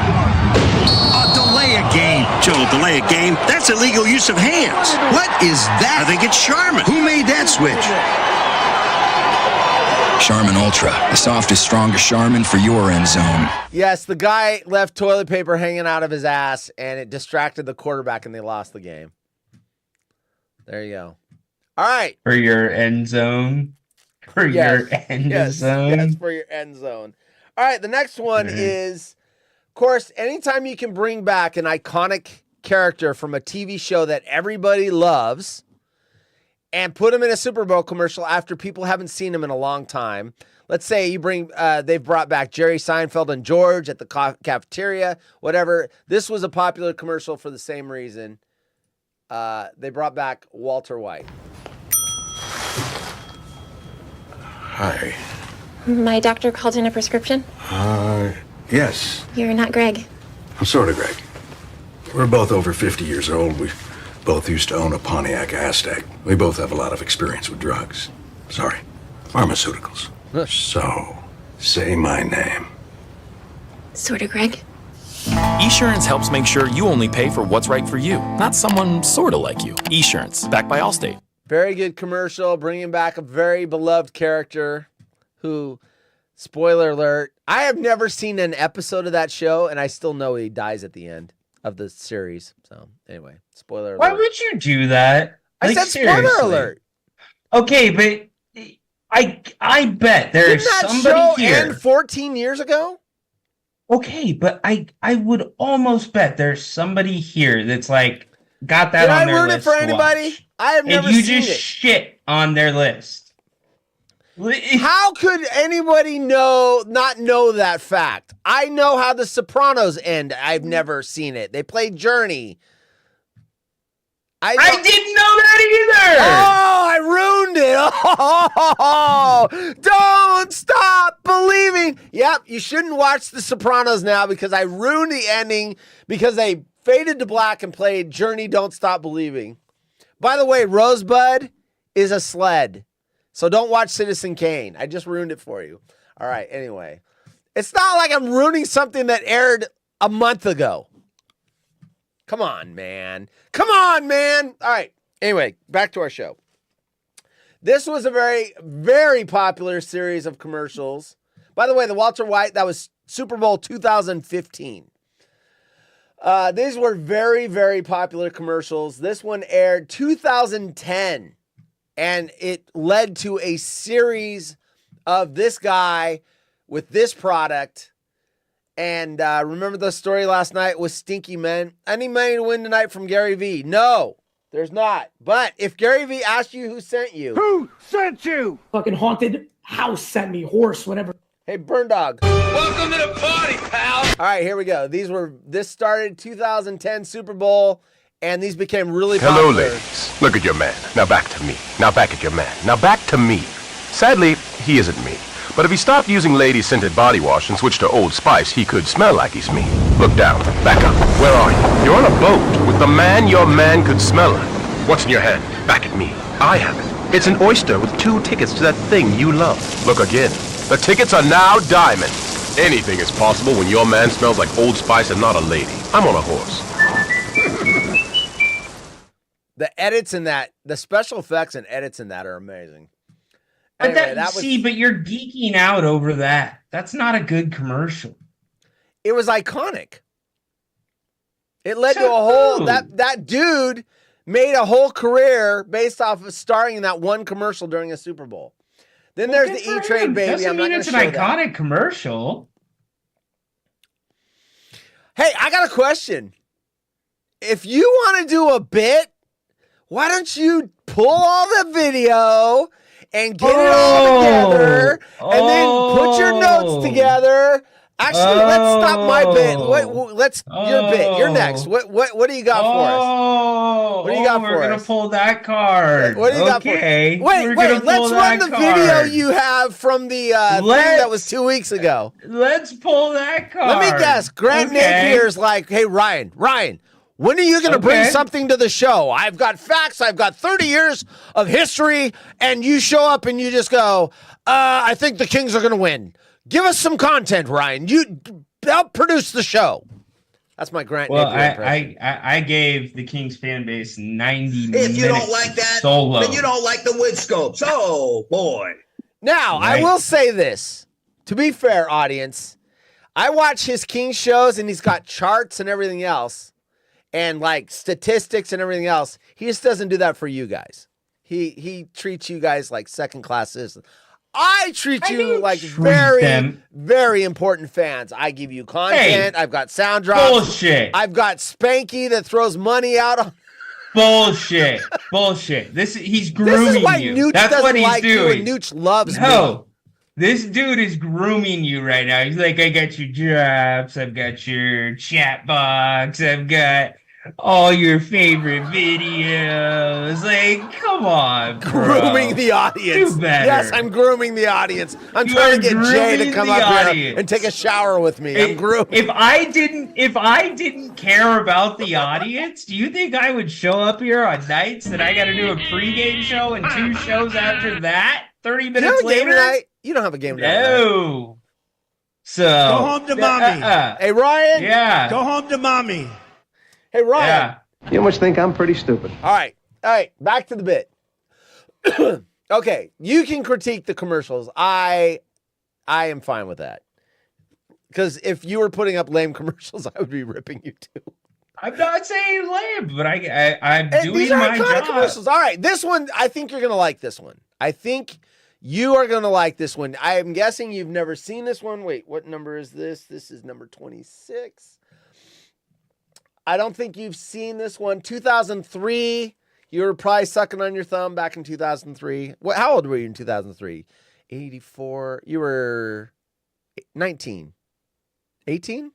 [SPEAKER 5] Delay a game. Joe, delay a game? That's illegal use of hands. What is that? I think it's Charmin. Who made that switch? Charmin Ultra, the softest, strongest Charmin for your end zone.
[SPEAKER 1] Yes, the guy left toilet paper hanging out of his ass, and it distracted the quarterback, and they lost the game. There you go. All right.
[SPEAKER 4] For your end zone. For your end zone.
[SPEAKER 1] Yes, for your end zone. All right, the next one is, of course, anytime you can bring back an iconic character from a TV show that everybody loves and put him in a Super Bowl commercial after people haven't seen him in a long time. Let's say you bring, they've brought back Jerry Seinfeld and George at the cafeteria, whatever. This was a popular commercial for the same reason. They brought back Walter White.
[SPEAKER 8] Hi.
[SPEAKER 9] My doctor called in a prescription?
[SPEAKER 8] Yes.
[SPEAKER 9] You're not Greg.
[SPEAKER 8] I'm sort of Greg. We're both over 50 years old. We both used to own a Pontiac Aztek. We both have a lot of experience with drugs. Sorry, pharmaceuticals. So, say my name.
[SPEAKER 9] Sort of Greg.
[SPEAKER 10] Esurance helps make sure you only pay for what's right for you, not someone sort of like you. Esurance, backed by Allstate.
[SPEAKER 1] Very good commercial, bringing back a very beloved character who, spoiler alert, I have never seen an episode of that show, and I still know he dies at the end of the series. So, anyway, spoiler alert.
[SPEAKER 4] Why would you do that?
[SPEAKER 1] I said
[SPEAKER 4] seriously.
[SPEAKER 1] spoiler alert.
[SPEAKER 4] Okay, but I bet there is somebody here.
[SPEAKER 1] End 14 years ago?
[SPEAKER 4] Okay, but I would almost bet there's somebody here that's like got that on their list. Did I ruin it for anybody?
[SPEAKER 1] I have never seen it.
[SPEAKER 4] And you just shit on their list.
[SPEAKER 1] How could anybody not know that fact? I know how The Sopranos end. I've never seen it. They played Journey.
[SPEAKER 4] I didn't know that either.
[SPEAKER 1] Oh, I ruined it. Oh, don't stop believing. Yep, you shouldn't watch The Sopranos now because I ruined the ending because they faded to black and played Journey, Don't Stop Believing. By the way, Rosebud is a sled. So don't watch Citizen Kane. I just ruined it for you. All right, anyway. It's not like I'm ruining something that aired a month ago. Come on, man. Come on, man. All right. Anyway, back to our show. This was a very, very popular series of commercials. By the way, the Walter White, that was Super Bowl 2015. These were very, very popular commercials. This one aired 2010, and it led to a series of this guy with this product. And remember the story last night with Stinky Men? Any money to win tonight from Gary Vee? No, there's not. But if Gary Vee asked you who sent you.
[SPEAKER 2] Who sent you?
[SPEAKER 11] Fucking haunted house sent me, horse, whatever.
[SPEAKER 1] Hey, Burn Dog.
[SPEAKER 2] Welcome to the party, pal.
[SPEAKER 1] All right, here we go. This started 2010 Super Bowl, and these became really popular.
[SPEAKER 12] Hello, ladies. Look at your man. Now back to me. Now back at your man. Now back to me. Sadly, he isn't me. But if he stopped using lady-scented body wash and switched to Old Spice, he could smell like he's me. Look down. Back up. Where are you? You're on a boat with the man your man could smell like. What's in your hand? Back at me. I have it. It's an oyster with 2 tickets to that thing you love. Look again. The tickets are now diamonds. Anything is possible when your man smells like Old Spice and not a lady. I'm on a horse.
[SPEAKER 1] The edits in that, the special effects and edits in that are amazing.
[SPEAKER 4] But
[SPEAKER 1] Anyway,
[SPEAKER 4] that, but you're geeking out over that. That's not a good commercial.
[SPEAKER 1] It was iconic. It led to a whole that dude made a whole career based off of starring in that one commercial during a Super Bowl. Then there's the E-Trade baby.
[SPEAKER 4] Doesn't
[SPEAKER 1] I'm not
[SPEAKER 4] mean
[SPEAKER 1] going
[SPEAKER 4] it's
[SPEAKER 1] to
[SPEAKER 4] an
[SPEAKER 1] show that.
[SPEAKER 4] iconic commercial.
[SPEAKER 1] Hey, I got a question. If you want to do a bit, why don't you pull all the video and get it all together, and then put your notes together? Actually, let's stop my bit. Your bit. You're next. What do you got for us? What do you got for us?
[SPEAKER 4] We're gonna pull that card.
[SPEAKER 1] What do you got for us? Wait, let's run the video you have from the thing that was 2 weeks ago.
[SPEAKER 4] Let's pull that card.
[SPEAKER 1] Let me guess. Grant Napier's like, hey, Ryan, when are you going to bring something to the show? I've got facts. I've got 30 years of history. And you show up and you just go, I think the Kings are going to win. Give us some content, Ryan. You help produce the show. That's my Grant Napier impression.
[SPEAKER 4] I gave the Kings fan base 90 minutes.
[SPEAKER 13] If you don't like that,
[SPEAKER 4] solo.
[SPEAKER 13] then you don't like the wood scopes. Oh, boy.
[SPEAKER 1] Now,
[SPEAKER 4] Right.
[SPEAKER 1] I will say this. To be fair, audience, I watch his Kings shows and he's got charts and everything else and like statistics and everything else. He just doesn't do that for you guys. He treats you guys like second-class citizens. I treat you like very important fans. I give you content. I've got sound drops.
[SPEAKER 4] Bullshit.
[SPEAKER 1] I've got Spanky that throws money out on.
[SPEAKER 4] Bullshit. He's grooming
[SPEAKER 1] This is why
[SPEAKER 4] you.
[SPEAKER 1] Nooch
[SPEAKER 4] That's
[SPEAKER 1] doesn't
[SPEAKER 4] what he's
[SPEAKER 1] like you
[SPEAKER 4] doing.
[SPEAKER 1] and Nooch loves me.
[SPEAKER 4] No. This dude is grooming you right now. He's like, I got your drops. I've got your chat box. I've got all your favorite videos. Like, come on, bro.
[SPEAKER 1] Grooming the audience.
[SPEAKER 4] Do better.
[SPEAKER 1] Yes, I'm grooming the audience. I'm
[SPEAKER 4] You
[SPEAKER 1] trying
[SPEAKER 4] are
[SPEAKER 1] to get Jay to
[SPEAKER 4] grooming
[SPEAKER 1] come
[SPEAKER 4] the
[SPEAKER 1] up here
[SPEAKER 4] audience.
[SPEAKER 1] and take a shower with me. I'm grooming.
[SPEAKER 4] If I didn't care about the audience, do you think I would show up here on nights that I got to do a pregame show and 2 shows after that? 30
[SPEAKER 1] Do you have
[SPEAKER 4] minutes
[SPEAKER 1] a game
[SPEAKER 4] later?
[SPEAKER 1] tonight? You don't have a game tonight.
[SPEAKER 4] No. So
[SPEAKER 2] Go home to mommy.
[SPEAKER 1] Hey, Ryan.
[SPEAKER 4] Yeah.
[SPEAKER 2] Go home to mommy.
[SPEAKER 1] Hey, Ryan.
[SPEAKER 14] You must think I'm pretty stupid.
[SPEAKER 1] All right. Back to the bit. Okay. You can critique the commercials. I am fine with that. Because if you were putting up lame commercials, I would be ripping you too.
[SPEAKER 4] I'm not saying lame, but I'm doing
[SPEAKER 1] These are
[SPEAKER 4] my
[SPEAKER 1] iconic
[SPEAKER 4] job.
[SPEAKER 1] commercials. All right. This one, I think you're going to like this one. I think you are going to like this one. I am guessing you've never seen this one. Wait, what number is this? This is number 26. I don't think you've seen this one. 2003. You were probably sucking on your thumb back in 2003. How old were you in 2003? 84. You were 19. 18?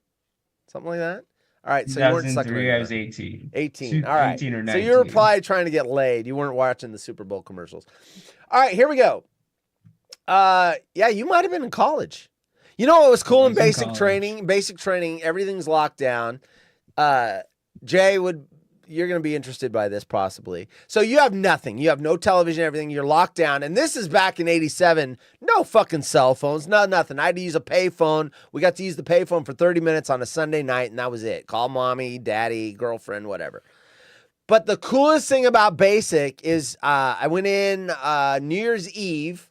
[SPEAKER 1] Something like that? All right, so you weren't sucking on
[SPEAKER 4] 2003,
[SPEAKER 1] your
[SPEAKER 4] I was
[SPEAKER 1] thumb.
[SPEAKER 4] 18.
[SPEAKER 1] 18. All right.
[SPEAKER 4] 18 or 19.
[SPEAKER 1] So you were probably trying to get laid. You weren't watching the Super Bowl commercials. All right, here we go. Yeah, you might have been in college. You know what was cool in basic training? Basic training, everything's locked down. Jay, you're going to be interested by this possibly. So you have nothing. You have no television, everything. You're locked down. And this is back in 87. No fucking cell phones. Nothing. I had to use a payphone. We got to use the payphone for 30 minutes on a Sunday night, and that was it. Call mommy, daddy, girlfriend, whatever. But the coolest thing about basic is I went in New Year's Eve,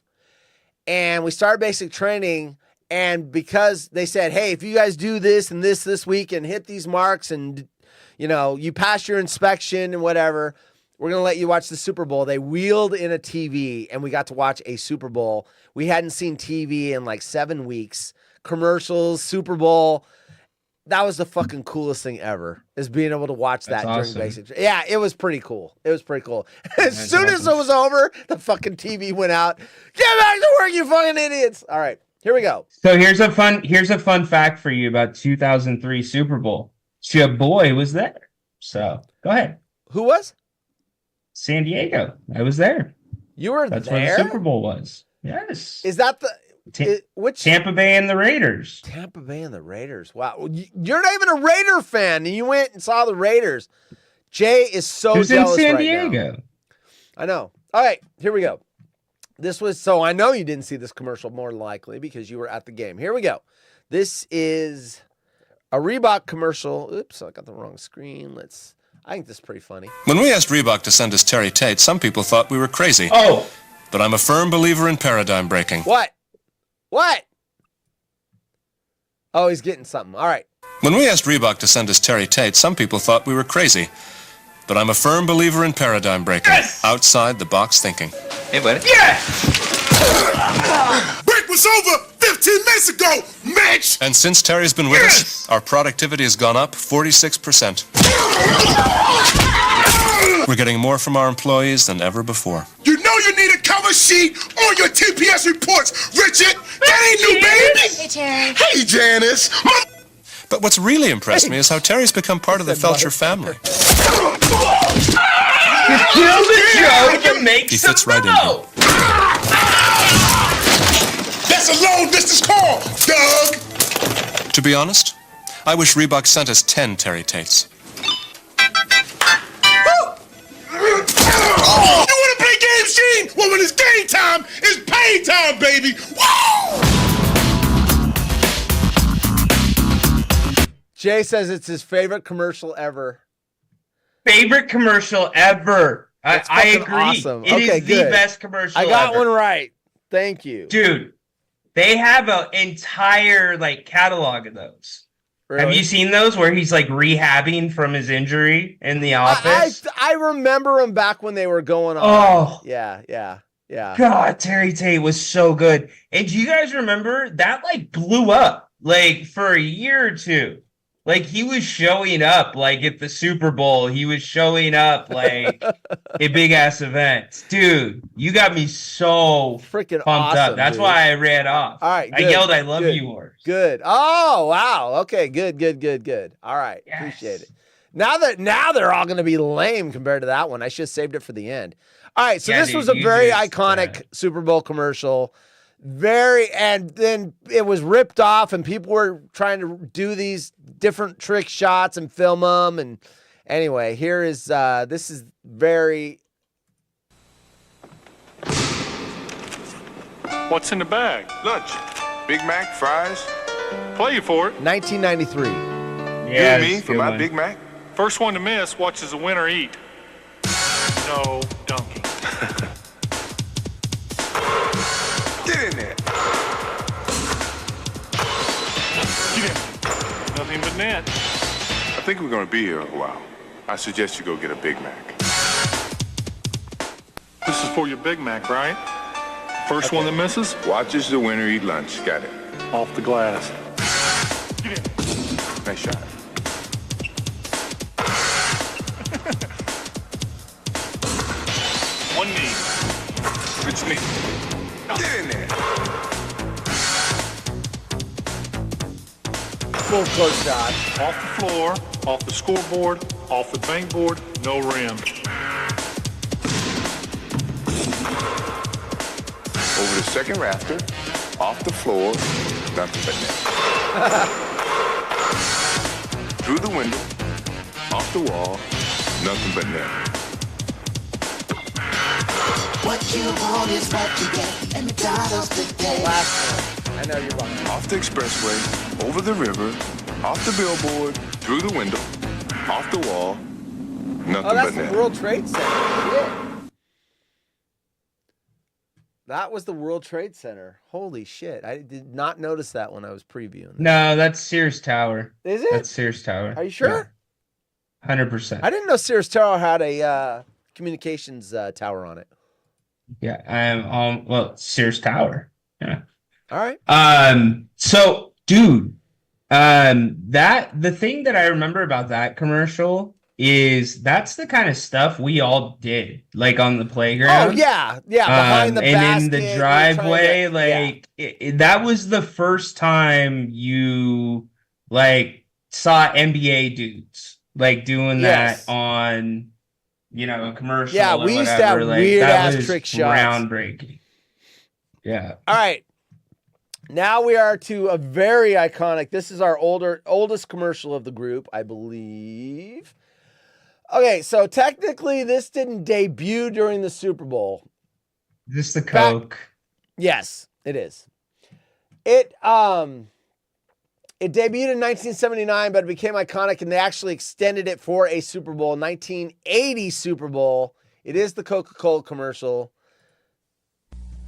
[SPEAKER 1] and we started basic training. And because they said, hey, if you guys do this and this week and hit these marks and, you pass your inspection and whatever, we're going to let you watch the Super Bowl. They wheeled in a TV and we got to watch a Super Bowl. We hadn't seen TV in like 7 weeks. Commercials, Super Bowl. That was the fucking coolest thing ever, is being able to watch that during basic. Yeah, it was pretty cool. As soon as it was over, the fucking TV went out. Get back to work, you fucking idiots. All right. Here we go.
[SPEAKER 4] So here's a fun fact for you about 2003 Super Bowl. Your boy was there. So go ahead.
[SPEAKER 1] Who was?
[SPEAKER 4] San Diego. I was there.
[SPEAKER 1] You were
[SPEAKER 4] That's
[SPEAKER 1] there?
[SPEAKER 4] where the Super Bowl was. Yes.
[SPEAKER 1] Is that which
[SPEAKER 4] Tampa Bay and the Raiders?
[SPEAKER 1] Tampa Bay and the Raiders. Wow. You're not even a Raider fan, and you went and saw the Raiders. Jay is so
[SPEAKER 4] Who's
[SPEAKER 1] jealous
[SPEAKER 4] in San
[SPEAKER 1] right
[SPEAKER 4] Diego?
[SPEAKER 1] now. I know. All right, here we go. So I know you didn't see this commercial more than likely because you were at the game. Here we go. This is a Reebok commercial. Oops, I got the wrong screen. I think this is pretty funny.
[SPEAKER 12] When we asked Reebok to send us Terry Tate, some people thought we were crazy.
[SPEAKER 4] Oh.
[SPEAKER 12] But I'm a firm believer in paradigm breaking.
[SPEAKER 1] What? Oh, he's getting something. All right.
[SPEAKER 12] When we asked Reebok to send us Terry Tate, some people thought we were crazy. But I'm a firm believer in paradigm breaking.
[SPEAKER 4] Yes!
[SPEAKER 12] Outside the box thinking.
[SPEAKER 7] Hey, buddy.
[SPEAKER 4] Yes!
[SPEAKER 2] Break was over 15 minutes ago, Mitch!
[SPEAKER 12] And since Terry's been with us, our productivity has gone up 46%. We're getting more from our employees than ever before.
[SPEAKER 2] You know you need a cover sheet on your TPS reports, Richard! That ain't new, baby!
[SPEAKER 9] Hey, Terry.
[SPEAKER 2] Hey, Janice!
[SPEAKER 12] But what's really impressed me is how Terry's become part of the Felcher family.
[SPEAKER 4] You kill the joke and make
[SPEAKER 12] He
[SPEAKER 4] some
[SPEAKER 12] fits right in.
[SPEAKER 4] dough.
[SPEAKER 2] That's a long distance call, Doug!
[SPEAKER 12] To be honest, I wish Reebok sent us 10 Terry Tates.
[SPEAKER 2] You wanna play games, Gene? Well, when it's game time, it's pay time, baby! Woo!
[SPEAKER 1] Jay says it's his favorite commercial ever.
[SPEAKER 4] Favorite commercial ever. I
[SPEAKER 1] fucking
[SPEAKER 4] agree.
[SPEAKER 1] awesome.
[SPEAKER 4] It
[SPEAKER 1] Okay,
[SPEAKER 4] is
[SPEAKER 1] good.
[SPEAKER 4] the best commercial
[SPEAKER 1] I got
[SPEAKER 4] ever.
[SPEAKER 1] one right. Thank you.
[SPEAKER 4] Dude, they have an entire catalog of those.
[SPEAKER 1] Really?
[SPEAKER 4] Have you seen those where he's rehabbing from his injury in the office?
[SPEAKER 1] I remember them back when they were going on.
[SPEAKER 4] Oh.
[SPEAKER 1] Yeah.
[SPEAKER 4] God, Terry Tate was so good. And do you guys remember that blew up for a year or two? He was showing up at the Super Bowl. He was showing up at big ass events. Dude, you got me so
[SPEAKER 1] freaking
[SPEAKER 4] pumped
[SPEAKER 1] awesome,
[SPEAKER 4] up. That's
[SPEAKER 1] dude.
[SPEAKER 4] why I ran off.
[SPEAKER 1] All right,
[SPEAKER 4] I
[SPEAKER 1] good,
[SPEAKER 4] yelled, "I love
[SPEAKER 1] good,
[SPEAKER 4] you more."
[SPEAKER 1] Good. Oh, wow. Okay, good. All right.
[SPEAKER 4] Yes.
[SPEAKER 1] Appreciate it. Now they're all going to be lame compared to that one. I should have saved it for the end. All right, so
[SPEAKER 4] Yeah,
[SPEAKER 1] this
[SPEAKER 4] dude,
[SPEAKER 1] was a
[SPEAKER 4] you
[SPEAKER 1] very
[SPEAKER 4] just,
[SPEAKER 1] iconic Super Bowl commercial. And then it was ripped off and people were trying to do these different trick shots and film them. And anyway, here is, this is very...
[SPEAKER 15] What's in the bag? Lunch. Big Mac, fries. Play for it.
[SPEAKER 1] 1993.
[SPEAKER 4] Yeah,
[SPEAKER 15] You me for my Big Mac? First one to miss watches the winner eat. No dunking. Get in there. Get in. Nothing but net.
[SPEAKER 16] I think we're going to be here a while. I suggest you go get a Big Mac.
[SPEAKER 15] This is for your Big Mac, right? First one that misses?
[SPEAKER 16] Watches the winner eat lunch. Got it.
[SPEAKER 15] Off the glass. Get in.
[SPEAKER 16] Nice shot.
[SPEAKER 15] One knee. It's me.
[SPEAKER 16] Get in there.
[SPEAKER 1] Full court shot.
[SPEAKER 15] Off the floor, off the scoreboard, off the bank board, no rim.
[SPEAKER 16] Over the second rafter, off the floor, nothing but net. Through the window, off the wall, nothing but net.
[SPEAKER 17] What you want is what you get, and McDonald's today.
[SPEAKER 1] I know you're wrong.
[SPEAKER 16] Off the expressway, over the river, off the billboard, through the window, off the wall, nothing
[SPEAKER 1] Oh, that's
[SPEAKER 16] but
[SPEAKER 1] the
[SPEAKER 16] net.
[SPEAKER 1] World Trade Center. Yeah. That was the World Trade Center. Holy shit. I did not notice that when I was previewing this.
[SPEAKER 4] No, that's Sears Tower.
[SPEAKER 1] Is it?
[SPEAKER 4] That's Sears Tower.
[SPEAKER 1] Are you sure?
[SPEAKER 4] 100%.
[SPEAKER 1] I didn't know Sears Tower had a communications tower on it.
[SPEAKER 4] Yeah, I'm on Sears Tower. Yeah.
[SPEAKER 1] All right.
[SPEAKER 4] So, dude, the thing that I remember about that commercial is that's the kind of stuff we all did, on the playground.
[SPEAKER 1] Oh yeah, behind the
[SPEAKER 4] and
[SPEAKER 1] basket,
[SPEAKER 4] in the
[SPEAKER 1] we were
[SPEAKER 4] driveway.
[SPEAKER 1] trying to-
[SPEAKER 4] That was the first time you saw NBA dudes doing
[SPEAKER 1] Yes.
[SPEAKER 4] that on, a commercial.
[SPEAKER 1] Yeah,
[SPEAKER 4] or
[SPEAKER 1] we used to
[SPEAKER 4] whatever.
[SPEAKER 1] have
[SPEAKER 4] That
[SPEAKER 1] weird-ass
[SPEAKER 4] was
[SPEAKER 1] trick shots.
[SPEAKER 4] groundbreaking. Yeah.
[SPEAKER 1] All right. Now we are to a very iconic. This is our oldest commercial of the group, I believe. Okay, so technically this didn't debut during the Super Bowl.
[SPEAKER 4] This the Coke.
[SPEAKER 1] Yes, it is. It It debuted in 1979, but it became iconic, and they actually extended it for a Super Bowl, 1980 Super Bowl. It is the Coca-Cola commercial.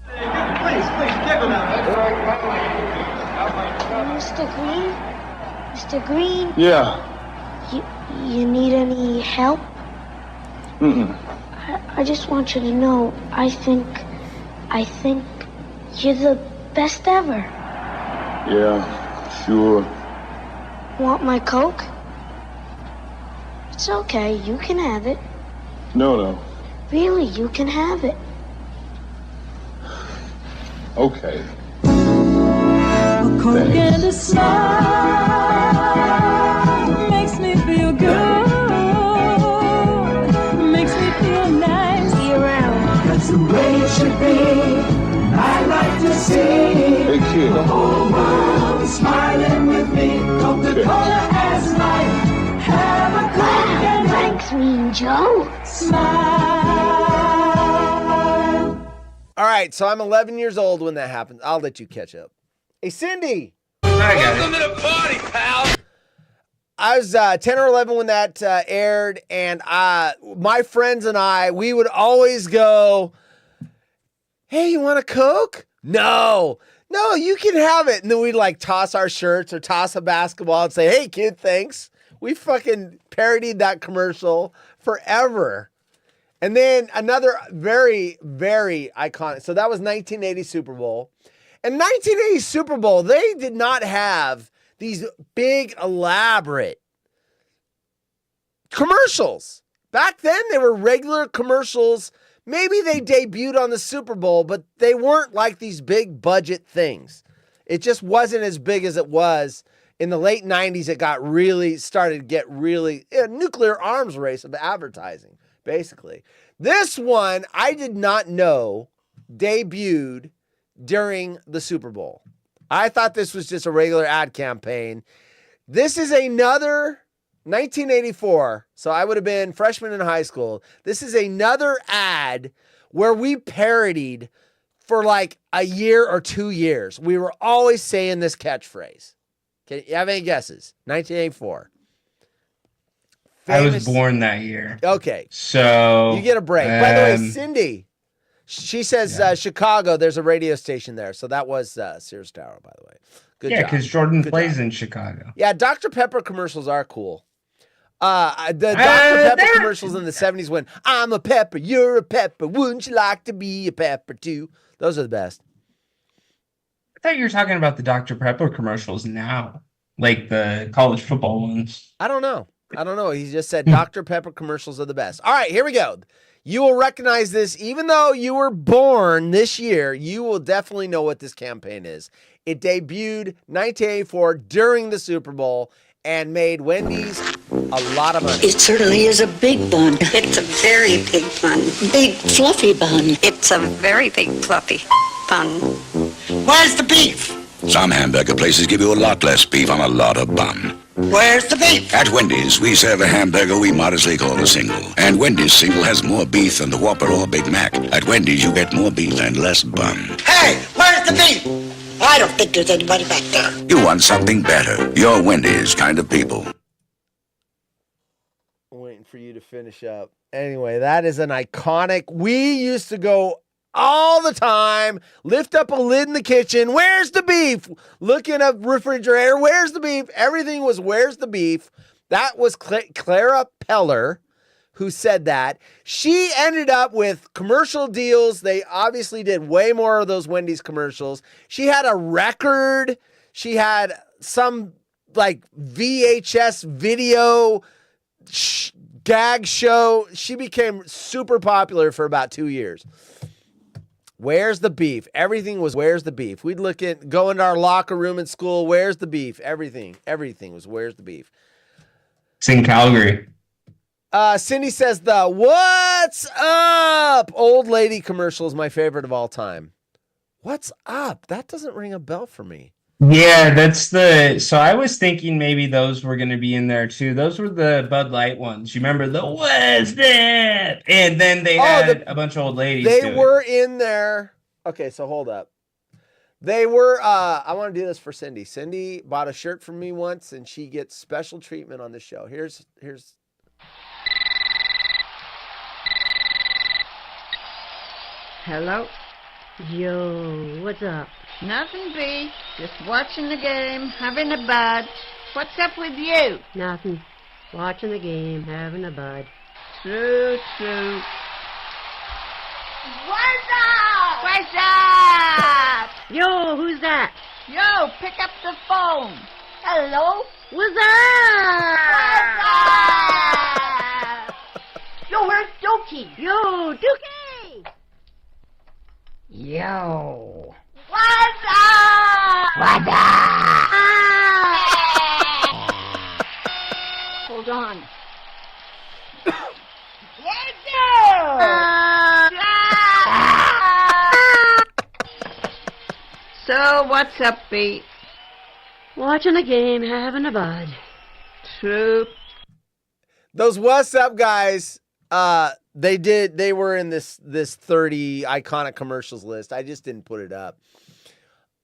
[SPEAKER 17] Please, take them out. Mr. Green? Mr. Green?
[SPEAKER 16] Yeah.
[SPEAKER 17] You need any help?
[SPEAKER 16] Mm-mm.
[SPEAKER 17] I just want you to know, I think you're the best ever.
[SPEAKER 16] Yeah, sure.
[SPEAKER 17] Want my Coke? It's okay, you can have it.
[SPEAKER 16] No.
[SPEAKER 17] Really, you can have it.
[SPEAKER 16] Okay.
[SPEAKER 17] A Coke
[SPEAKER 16] and
[SPEAKER 17] a smile makes me feel good. Makes me feel nice. Be around. That's the way it should be. I like to see
[SPEAKER 16] Hey, kid.
[SPEAKER 17] the whole world smiling with me. Coca-Cola as life. Have a Coke and thanks, Mean Joe. Smile.
[SPEAKER 1] All right, so I'm 11 years old when that happens. I'll let you catch up. Hey, Cindy.
[SPEAKER 17] Welcome to the party, pal.
[SPEAKER 1] I was 10 or 11 when that aired, and my friends and I, we would always go, hey, you want a Coke? No, you can have it. And then we'd like toss our shirts or toss a basketball and say, hey, kid, thanks. We fucking parodied that commercial forever. And then another very, very iconic. So that was 1980 Super Bowl. And 1980 Super Bowl, they did not have these big, elaborate commercials. Back then, they were regular commercials. Maybe they debuted on the Super Bowl, but they weren't like these big budget things. It just wasn't as big as it was. In the late 90s, it started to get really a nuclear arms race of advertising, basically. This one, I did not know, debuted during the Super Bowl. I thought this was just a regular ad campaign. This is another 1984, so I would have been freshman in high school. This is another ad where we parodied for like a year or 2 years. We were always saying this catchphrase. Can you have any guesses? 1984.
[SPEAKER 4] I was born that year.
[SPEAKER 1] Okay.
[SPEAKER 4] So
[SPEAKER 1] you get a break. By the way, Cindy, she says Chicago, there's a radio station there. So that was Sears Tower, by the way. Good job.
[SPEAKER 4] because Jordan
[SPEAKER 1] Good
[SPEAKER 4] plays
[SPEAKER 1] job.
[SPEAKER 4] in Chicago.
[SPEAKER 1] Yeah, Dr. Pepper commercials are cool. The Dr. Pepper commercials in the 70s when I'm a pepper, you're a pepper, wouldn't you like to be a pepper too? Those are the best.
[SPEAKER 4] I thought you were talking about the Dr. Pepper commercials now, like the college football ones.
[SPEAKER 1] I don't know. He just said Dr. Pepper commercials are the best. All right, here we go. You will recognize this. Even though you were born this year, you will definitely know what this campaign is. It debuted 1984 during the Super Bowl and made Wendy's a lot of money.
[SPEAKER 18] It certainly is a big bun. It's a very big bun. Big fluffy bun. It's a very big fluffy bun.
[SPEAKER 13] Where's the beef?
[SPEAKER 19] Some hamburger places give you a lot less beef on a lot of bun.
[SPEAKER 13] Where's the beef?
[SPEAKER 19] At Wendy's, we serve a hamburger we modestly call a single. And Wendy's single has more beef than the Whopper or Big Mac. At Wendy's, you get more beef and less bun.
[SPEAKER 13] Hey, where's the beef? I don't think there's anybody back there.
[SPEAKER 19] You want something better. You're Wendy's kind of people.
[SPEAKER 1] I'm waiting for you to finish up. Anyway, that is an iconic. We used to go all the time, lift up a lid in the kitchen. Where's the beef? Look in a refrigerator. Where's the beef? Everything was where's the beef? That was Clara Peller who said that. She ended up with commercial deals. They obviously did way more of those Wendy's commercials. She had a record. She had some like VHS video gag show. She became super popular for about 2 years. Where's the beef? Everything was where's the beef? We'd go into our locker room in school. Where's the beef? Everything was where's the beef?
[SPEAKER 4] It's in Calgary.
[SPEAKER 1] Cindy says the what's up old lady commercial is my favorite of all time. What's up? That doesn't ring a bell for me.
[SPEAKER 4] Yeah, so I was thinking maybe those were going to be in there too. Those were the Bud Light ones. You remember the what's that? And then they had a bunch of old ladies.
[SPEAKER 1] They were in there. Okay, so hold up. They were, I want to do this for Cindy. Cindy bought a shirt from me once, and she gets special treatment on the show. Here's.
[SPEAKER 20] Hello?
[SPEAKER 21] Yo, what's up?
[SPEAKER 20] Nothing, B. Just watching the game, having a bud. What's up with you?
[SPEAKER 21] Nothing. Watching the game, having a bud.
[SPEAKER 20] True. What's up? What's up?
[SPEAKER 21] Yo, who's that?
[SPEAKER 20] Yo, pick up the phone. Hello?
[SPEAKER 21] What's up?
[SPEAKER 20] Yo, where's Dookie?
[SPEAKER 21] Yo, Dookie!
[SPEAKER 20] Yo. What's up? What's up? Hold on. So, what's up, B?
[SPEAKER 21] Watching the game, having a bud.
[SPEAKER 20] True.
[SPEAKER 1] Those What's Up guys, they were in this 30 iconic commercials list. I just didn't put it up.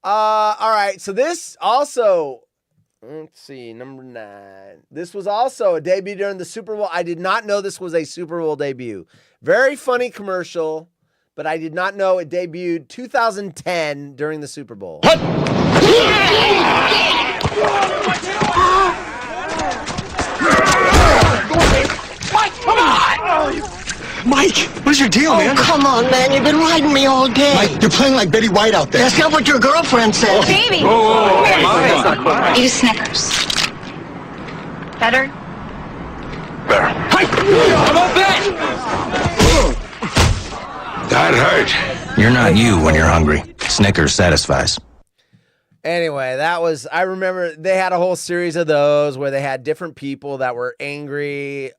[SPEAKER 1] All right, so this also, let's see, number 9. This was also a debut during the Super Bowl. I did not know this was a Super Bowl debut. Very funny commercial, but I did not know it debuted 2010 during the Super Bowl.
[SPEAKER 17] What? Come on!
[SPEAKER 13] Mike, what's your deal, man? Come on, man. You've been riding me all day.
[SPEAKER 17] Mike, you're playing like Betty White out there.
[SPEAKER 13] That's not what your girlfriend said.
[SPEAKER 18] Baby! Eat a Snickers. Better?
[SPEAKER 12] Better.
[SPEAKER 17] How about that?
[SPEAKER 12] That hurt.
[SPEAKER 10] You're not you when you're hungry. Snickers satisfies.
[SPEAKER 1] Anyway, I remember they had a whole series of those where they had different people that were angry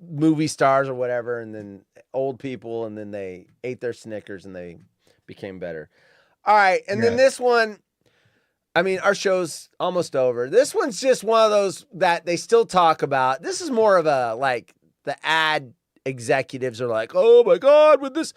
[SPEAKER 1] movie stars or whatever, and then old people, and then they ate their Snickers and they became better. All right, and then this one, I mean, our show's almost over. This one's just one of those that they still talk about. This is more of a, like, the ad executives are like, oh my God, with this.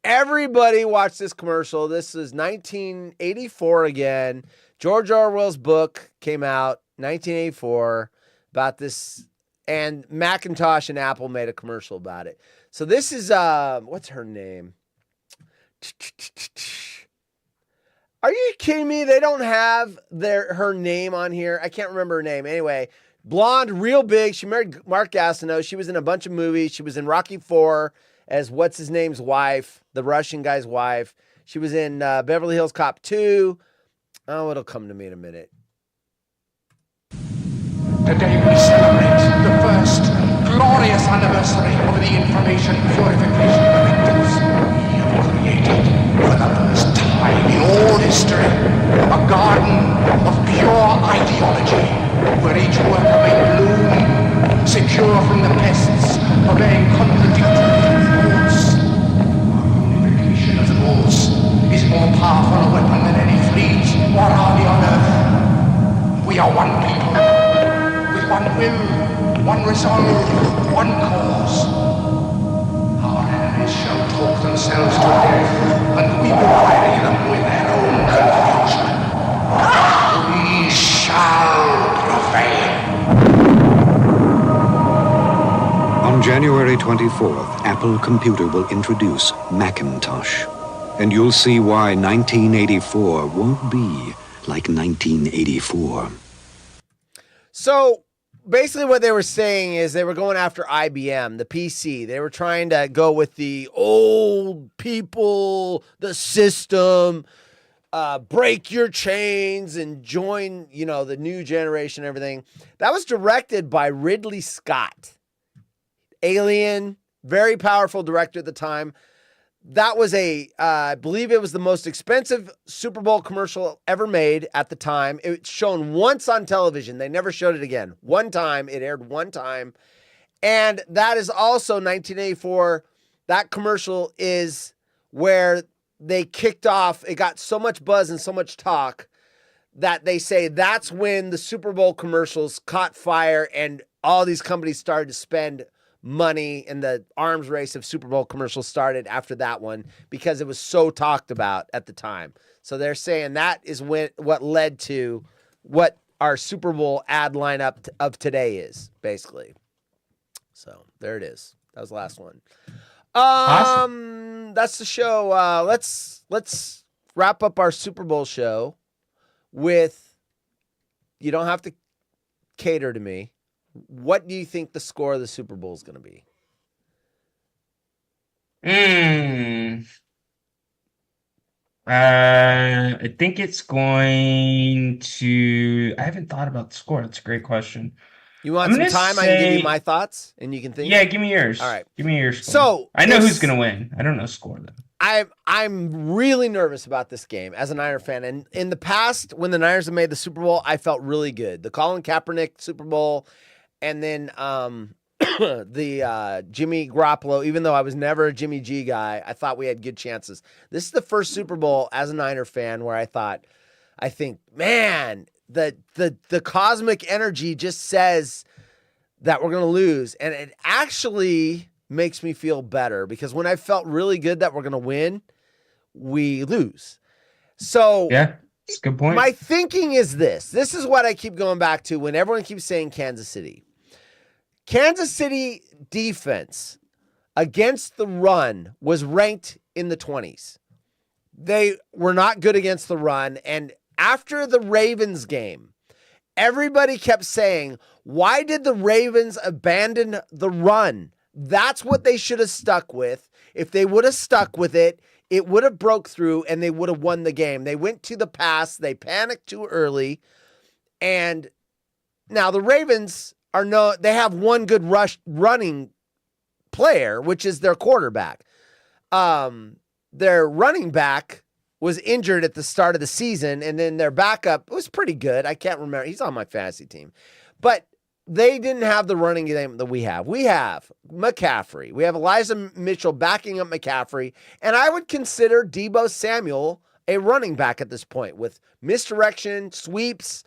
[SPEAKER 1] Everybody watched this commercial. This is 1984 again. George Orwell's book came out 1984 about this, and Macintosh and Apple made a commercial about it. So this is, what's her name? Are you kidding me? They don't have her name on here. I can't remember her name. Anyway, blonde, real big. She married Mark Gastineau. She was in a bunch of movies. She was in Rocky IV as what's his name's wife, the Russian guy's wife. She was in Beverly Hills Cop 2. Oh, it'll come to me in a minute.
[SPEAKER 22] Today we celebrate the first glorious anniversary of the information purification directives. We have created, for the first time in all history, a garden of pure ideology, where each worker may bloom, secure from the pests, obeying contradictory rules. Unification of the rules is more powerful a weapon than any fleet or army on earth. We are one people, with one will, one resolve, one cause. Our enemies shall talk themselves to death, and we will bury them with their own confusion. We shall prevail.
[SPEAKER 23] On January 24th, Apple Computer will introduce Macintosh. And you'll see why 1984 won't be like 1984.
[SPEAKER 1] So basically what they were saying is they were going after IBM, the PC. They were trying to go with the old people, the system, break your chains and join, the new generation and everything. That was directed by Ridley Scott. Alien, very powerful director at the time. That was I believe it was the most expensive Super Bowl commercial ever made at the time. It's shown once on television. They never showed it again. One time. It aired one time. And that is also 1984. That commercial is where they kicked off. It got so much buzz and so much talk that they say that's when the Super Bowl commercials caught fire and all these companies started to spend money and the arms race of Super Bowl commercials started after that one because it was so talked about at the time. So they're saying that is what led to what our Super Bowl ad lineup of today is, basically. So there it is. That was the last one.
[SPEAKER 4] Awesome.
[SPEAKER 1] That's the show. Let's wrap up our Super Bowl show with, you don't have to cater to me. What do you think the score of the Super Bowl is going to be?
[SPEAKER 4] I think it's going to. I haven't thought about the score. That's a great question.
[SPEAKER 1] You want some time? I can give you my thoughts, and you can think.
[SPEAKER 4] Yeah, give me yours.
[SPEAKER 1] All right,
[SPEAKER 4] give me yours.
[SPEAKER 1] So
[SPEAKER 4] I know who's going to win. I don't know score though.
[SPEAKER 1] I'm really nervous about this game as a Niner fan. And in the past, when the Niners have made the Super Bowl, I felt really good. The Colin Kaepernick Super Bowl, and then the Jimmy Garoppolo. Even though I was never a Jimmy G guy, I thought we had good chances. This is the first Super Bowl as a Niner fan where I think, man, the cosmic energy just says that we're going to lose. And it actually makes me feel better because when I felt really good that we're going to win, we lose. So
[SPEAKER 4] yeah, that's a good point.
[SPEAKER 1] My thinking is this. This is what I keep going back to when everyone keeps saying Kansas City. Kansas City defense against the run was ranked in the 20s. They were not good against the run. And after the Ravens game, everybody kept saying, why did the Ravens abandon the run? That's what they should have stuck with. If they would have stuck with it, it would have broke through and they would have won the game. They went to the pass. They panicked too early. And now the Ravens they have one good running player, which is their quarterback. Their running back was injured at the start of the season, and then their backup was pretty good. I can't remember. He's on my fantasy team. But they didn't have the running game that we have. We have McCaffrey. We have Elijah Mitchell backing up McCaffrey. And I would consider Deebo Samuel a running back at this point with misdirection, sweeps.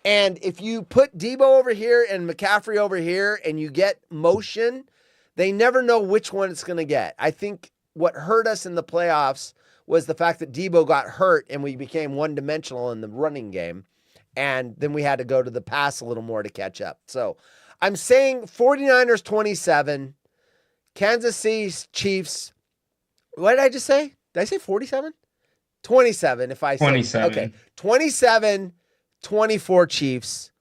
[SPEAKER 1] And if you put Deebo over here and McCaffrey over here and you get motion, they never know which one it's going to get. I think what hurt us in the playoffs was the fact that Deebo got hurt and we became one-dimensional in the running game. And then we had to go to the pass a little more to catch up. So I'm saying 49ers 27, Kansas City Chiefs. What did I just say? Did I say 47? 27 if I say
[SPEAKER 4] 27.
[SPEAKER 1] Okay. 27, 24 Chiefs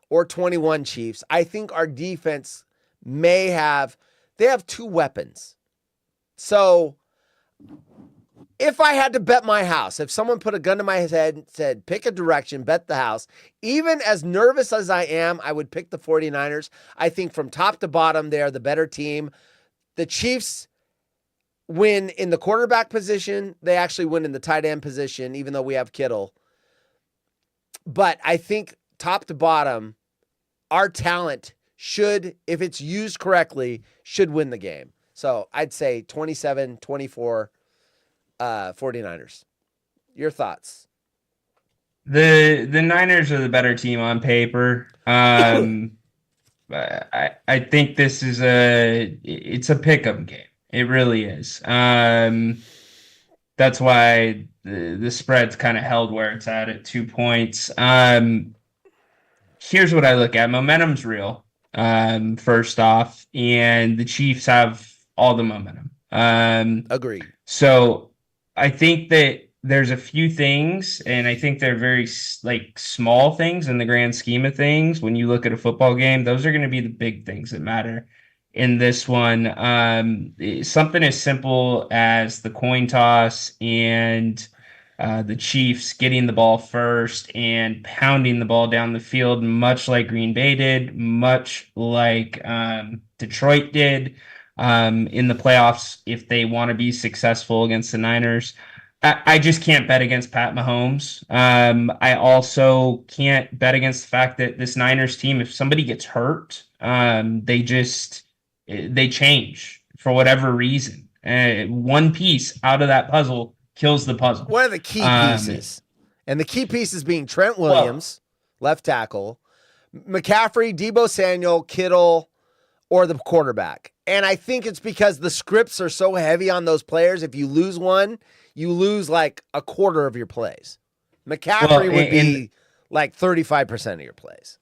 [SPEAKER 1] or 21 Chiefs. I think our defense they have two weapons. So if I had to bet my house, if someone put a gun to my head and said, pick a direction, bet the house, even as nervous as I am, I would pick the 49ers. I think from top to bottom, they are the better team. The Chiefs win in the quarterback position. They actually win in the tight end position, even though we have Kittle. But I think top to bottom, our talent should, if it's used correctly, should win the game. So I'd say 27-24 49ers. Your thoughts?
[SPEAKER 4] The Niners are the better team on paper. I think this is it's a pick-em game. It really is. That's why the spread's kind of held where it's at 2 points. Here's what I look at. Momentum's real, first off, and the Chiefs have all the momentum.
[SPEAKER 1] Agreed.
[SPEAKER 4] So I think that there's a few things, and I think they're very small things in the grand scheme of things. When you look at a football game, those are going to be the big things that matter in this one. Something as simple as the coin toss and the Chiefs getting the ball first and pounding the ball down the field, much like Green Bay did, much like Detroit did in the playoffs if they want to be successful against the Niners. I just can't bet against Pat Mahomes. I also can't bet against the fact that this Niners team, if somebody gets hurt, they change for whatever reason. One piece out of that puzzle kills the puzzle.
[SPEAKER 1] One of the key pieces. And the key pieces being Trent Williams, left tackle, McCaffrey, Deebo Samuel, Kittle, or the quarterback. And I think it's because the scripts are so heavy on those players. If you lose one, you lose like a quarter of your plays. McCaffrey would be like 35% of your plays.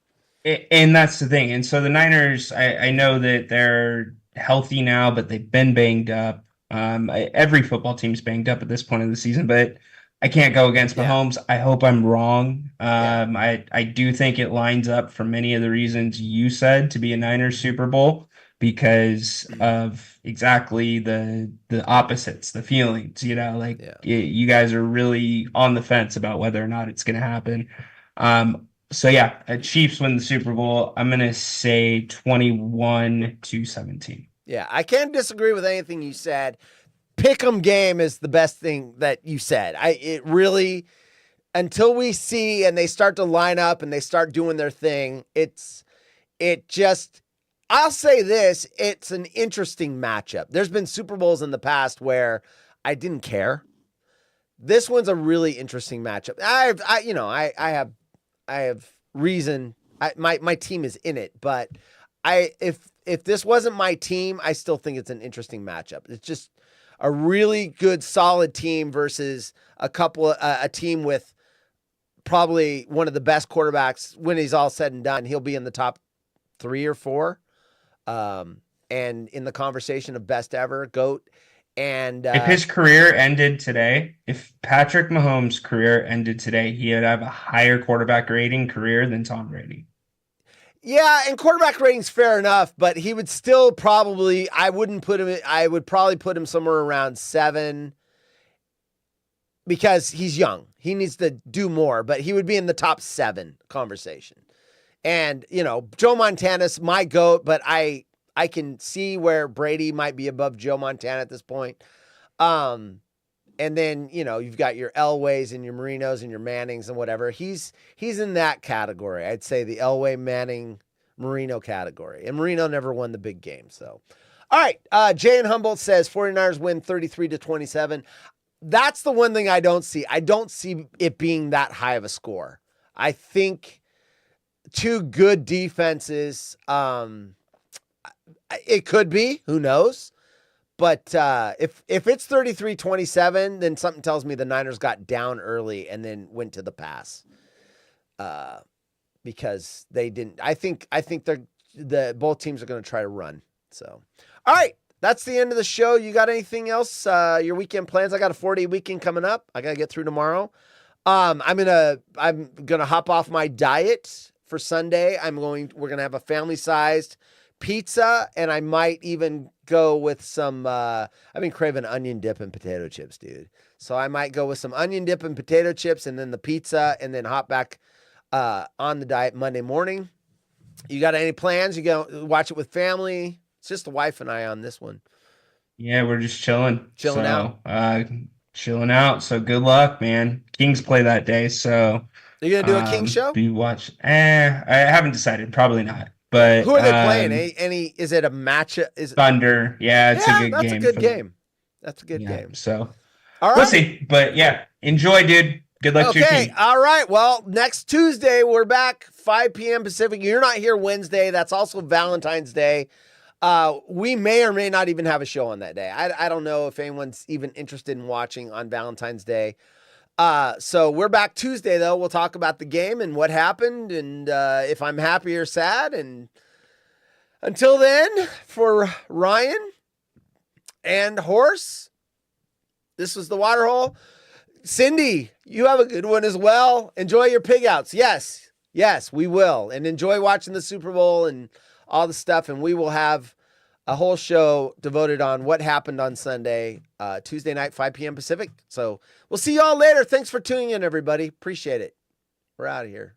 [SPEAKER 4] And that's the thing. And so the Niners, I know that they're healthy now, but they've been banged up. Every football team's banged up at this point of the season, but I can't go against Mahomes. I hope I'm wrong. I do think it lines up for many of the reasons you said to be a Niners Super Bowl because of exactly the opposites, the feelings, you guys are really on the fence about whether or not it's going to happen. So yeah, Chiefs win the Super Bowl. I'm going to say 21-17.
[SPEAKER 1] Yeah, I can't disagree with anything you said. Pick'em game is the best thing that you said. It really, until we see and they start to line up and they start doing their thing, I'll say this, it's an interesting matchup. There's been Super Bowls in the past where I didn't care. This one's a really interesting matchup. I have reason. My team is in it, but if this wasn't my team, I still think it's an interesting matchup. It's just a really good, solid team versus a team with probably one of the best quarterbacks. When he's all said and done, he'll be in the top 3 or 4, and in the conversation of best ever, GOAT. And
[SPEAKER 4] if his career ended today, if Patrick Mahomes' career ended today, he would have a higher quarterback rating career than Tom Brady.
[SPEAKER 1] Yeah, and quarterback rating's fair enough, but he would still probably, I would probably put him somewhere around 7 because he's young. He needs to do more, but he would be in the top 7 conversation. And, Joe Montana's my GOAT, but I can see where Brady might be above Joe Montana at this point. And then, you've got your Elways and your Marinos and your Mannings and whatever. He's in that category. I'd say the Elway, Manning, Marino category. And Marino never won the big game. So, all right. Jay in Humboldt says 49ers win 33-27. That's the one thing I don't see. I don't see it being that high of a score. I think 2 good defenses. It could be. Who knows? But if it's 33-27, then something tells me the Niners got down early and then went to the pass. Because they didn't. I think both teams are going to try to run. So, all right, that's the end of the show. You got anything else? Your weekend plans? I got a 4-day weekend coming up. I got to get through tomorrow. I'm gonna hop off my diet for Sunday. We're gonna have a family-sized pizza, and I might even go with some, I've been craving onion dip and potato chips, dude. So I might go with some onion dip and potato chips and then the pizza and then hop back on the diet Monday morning. You got any plans? You go watch it with family? It's just the wife and I on this one.
[SPEAKER 4] Yeah, we're just chilling.
[SPEAKER 1] Chilling out.
[SPEAKER 4] Chilling out. So good luck, man. Kings play that day, so.
[SPEAKER 1] Are you going to do a Kings show?
[SPEAKER 4] Do you watch? I haven't decided. Probably not. But
[SPEAKER 1] who are they playing? Is it a matchup?
[SPEAKER 4] Thunder. Yeah, it's a good game.
[SPEAKER 1] That's a good game. That's a good game.
[SPEAKER 4] So,
[SPEAKER 1] all right.
[SPEAKER 4] We'll see. But yeah, enjoy, dude. Good luck to your team.
[SPEAKER 1] All right. Well, next Tuesday, we're back 5 p.m. Pacific. You're not here Wednesday. That's also Valentine's Day. We may or may not even have a show on that day. I don't know if anyone's even interested in watching on Valentine's Day. So we're back Tuesday, though. We'll talk about the game and what happened and if I'm happy or sad. And until then, for Ryan and Horse, this was the Waterhole. Cindy, you have a good one as well. Enjoy your pig outs. Yes, we will. And enjoy watching the Super Bowl and all the stuff. And we will have a whole show devoted on what happened on Sunday, Tuesday night, 5 p.m. Pacific. So we'll see y'all later. Thanks for tuning in, everybody. Appreciate it. We're out of here.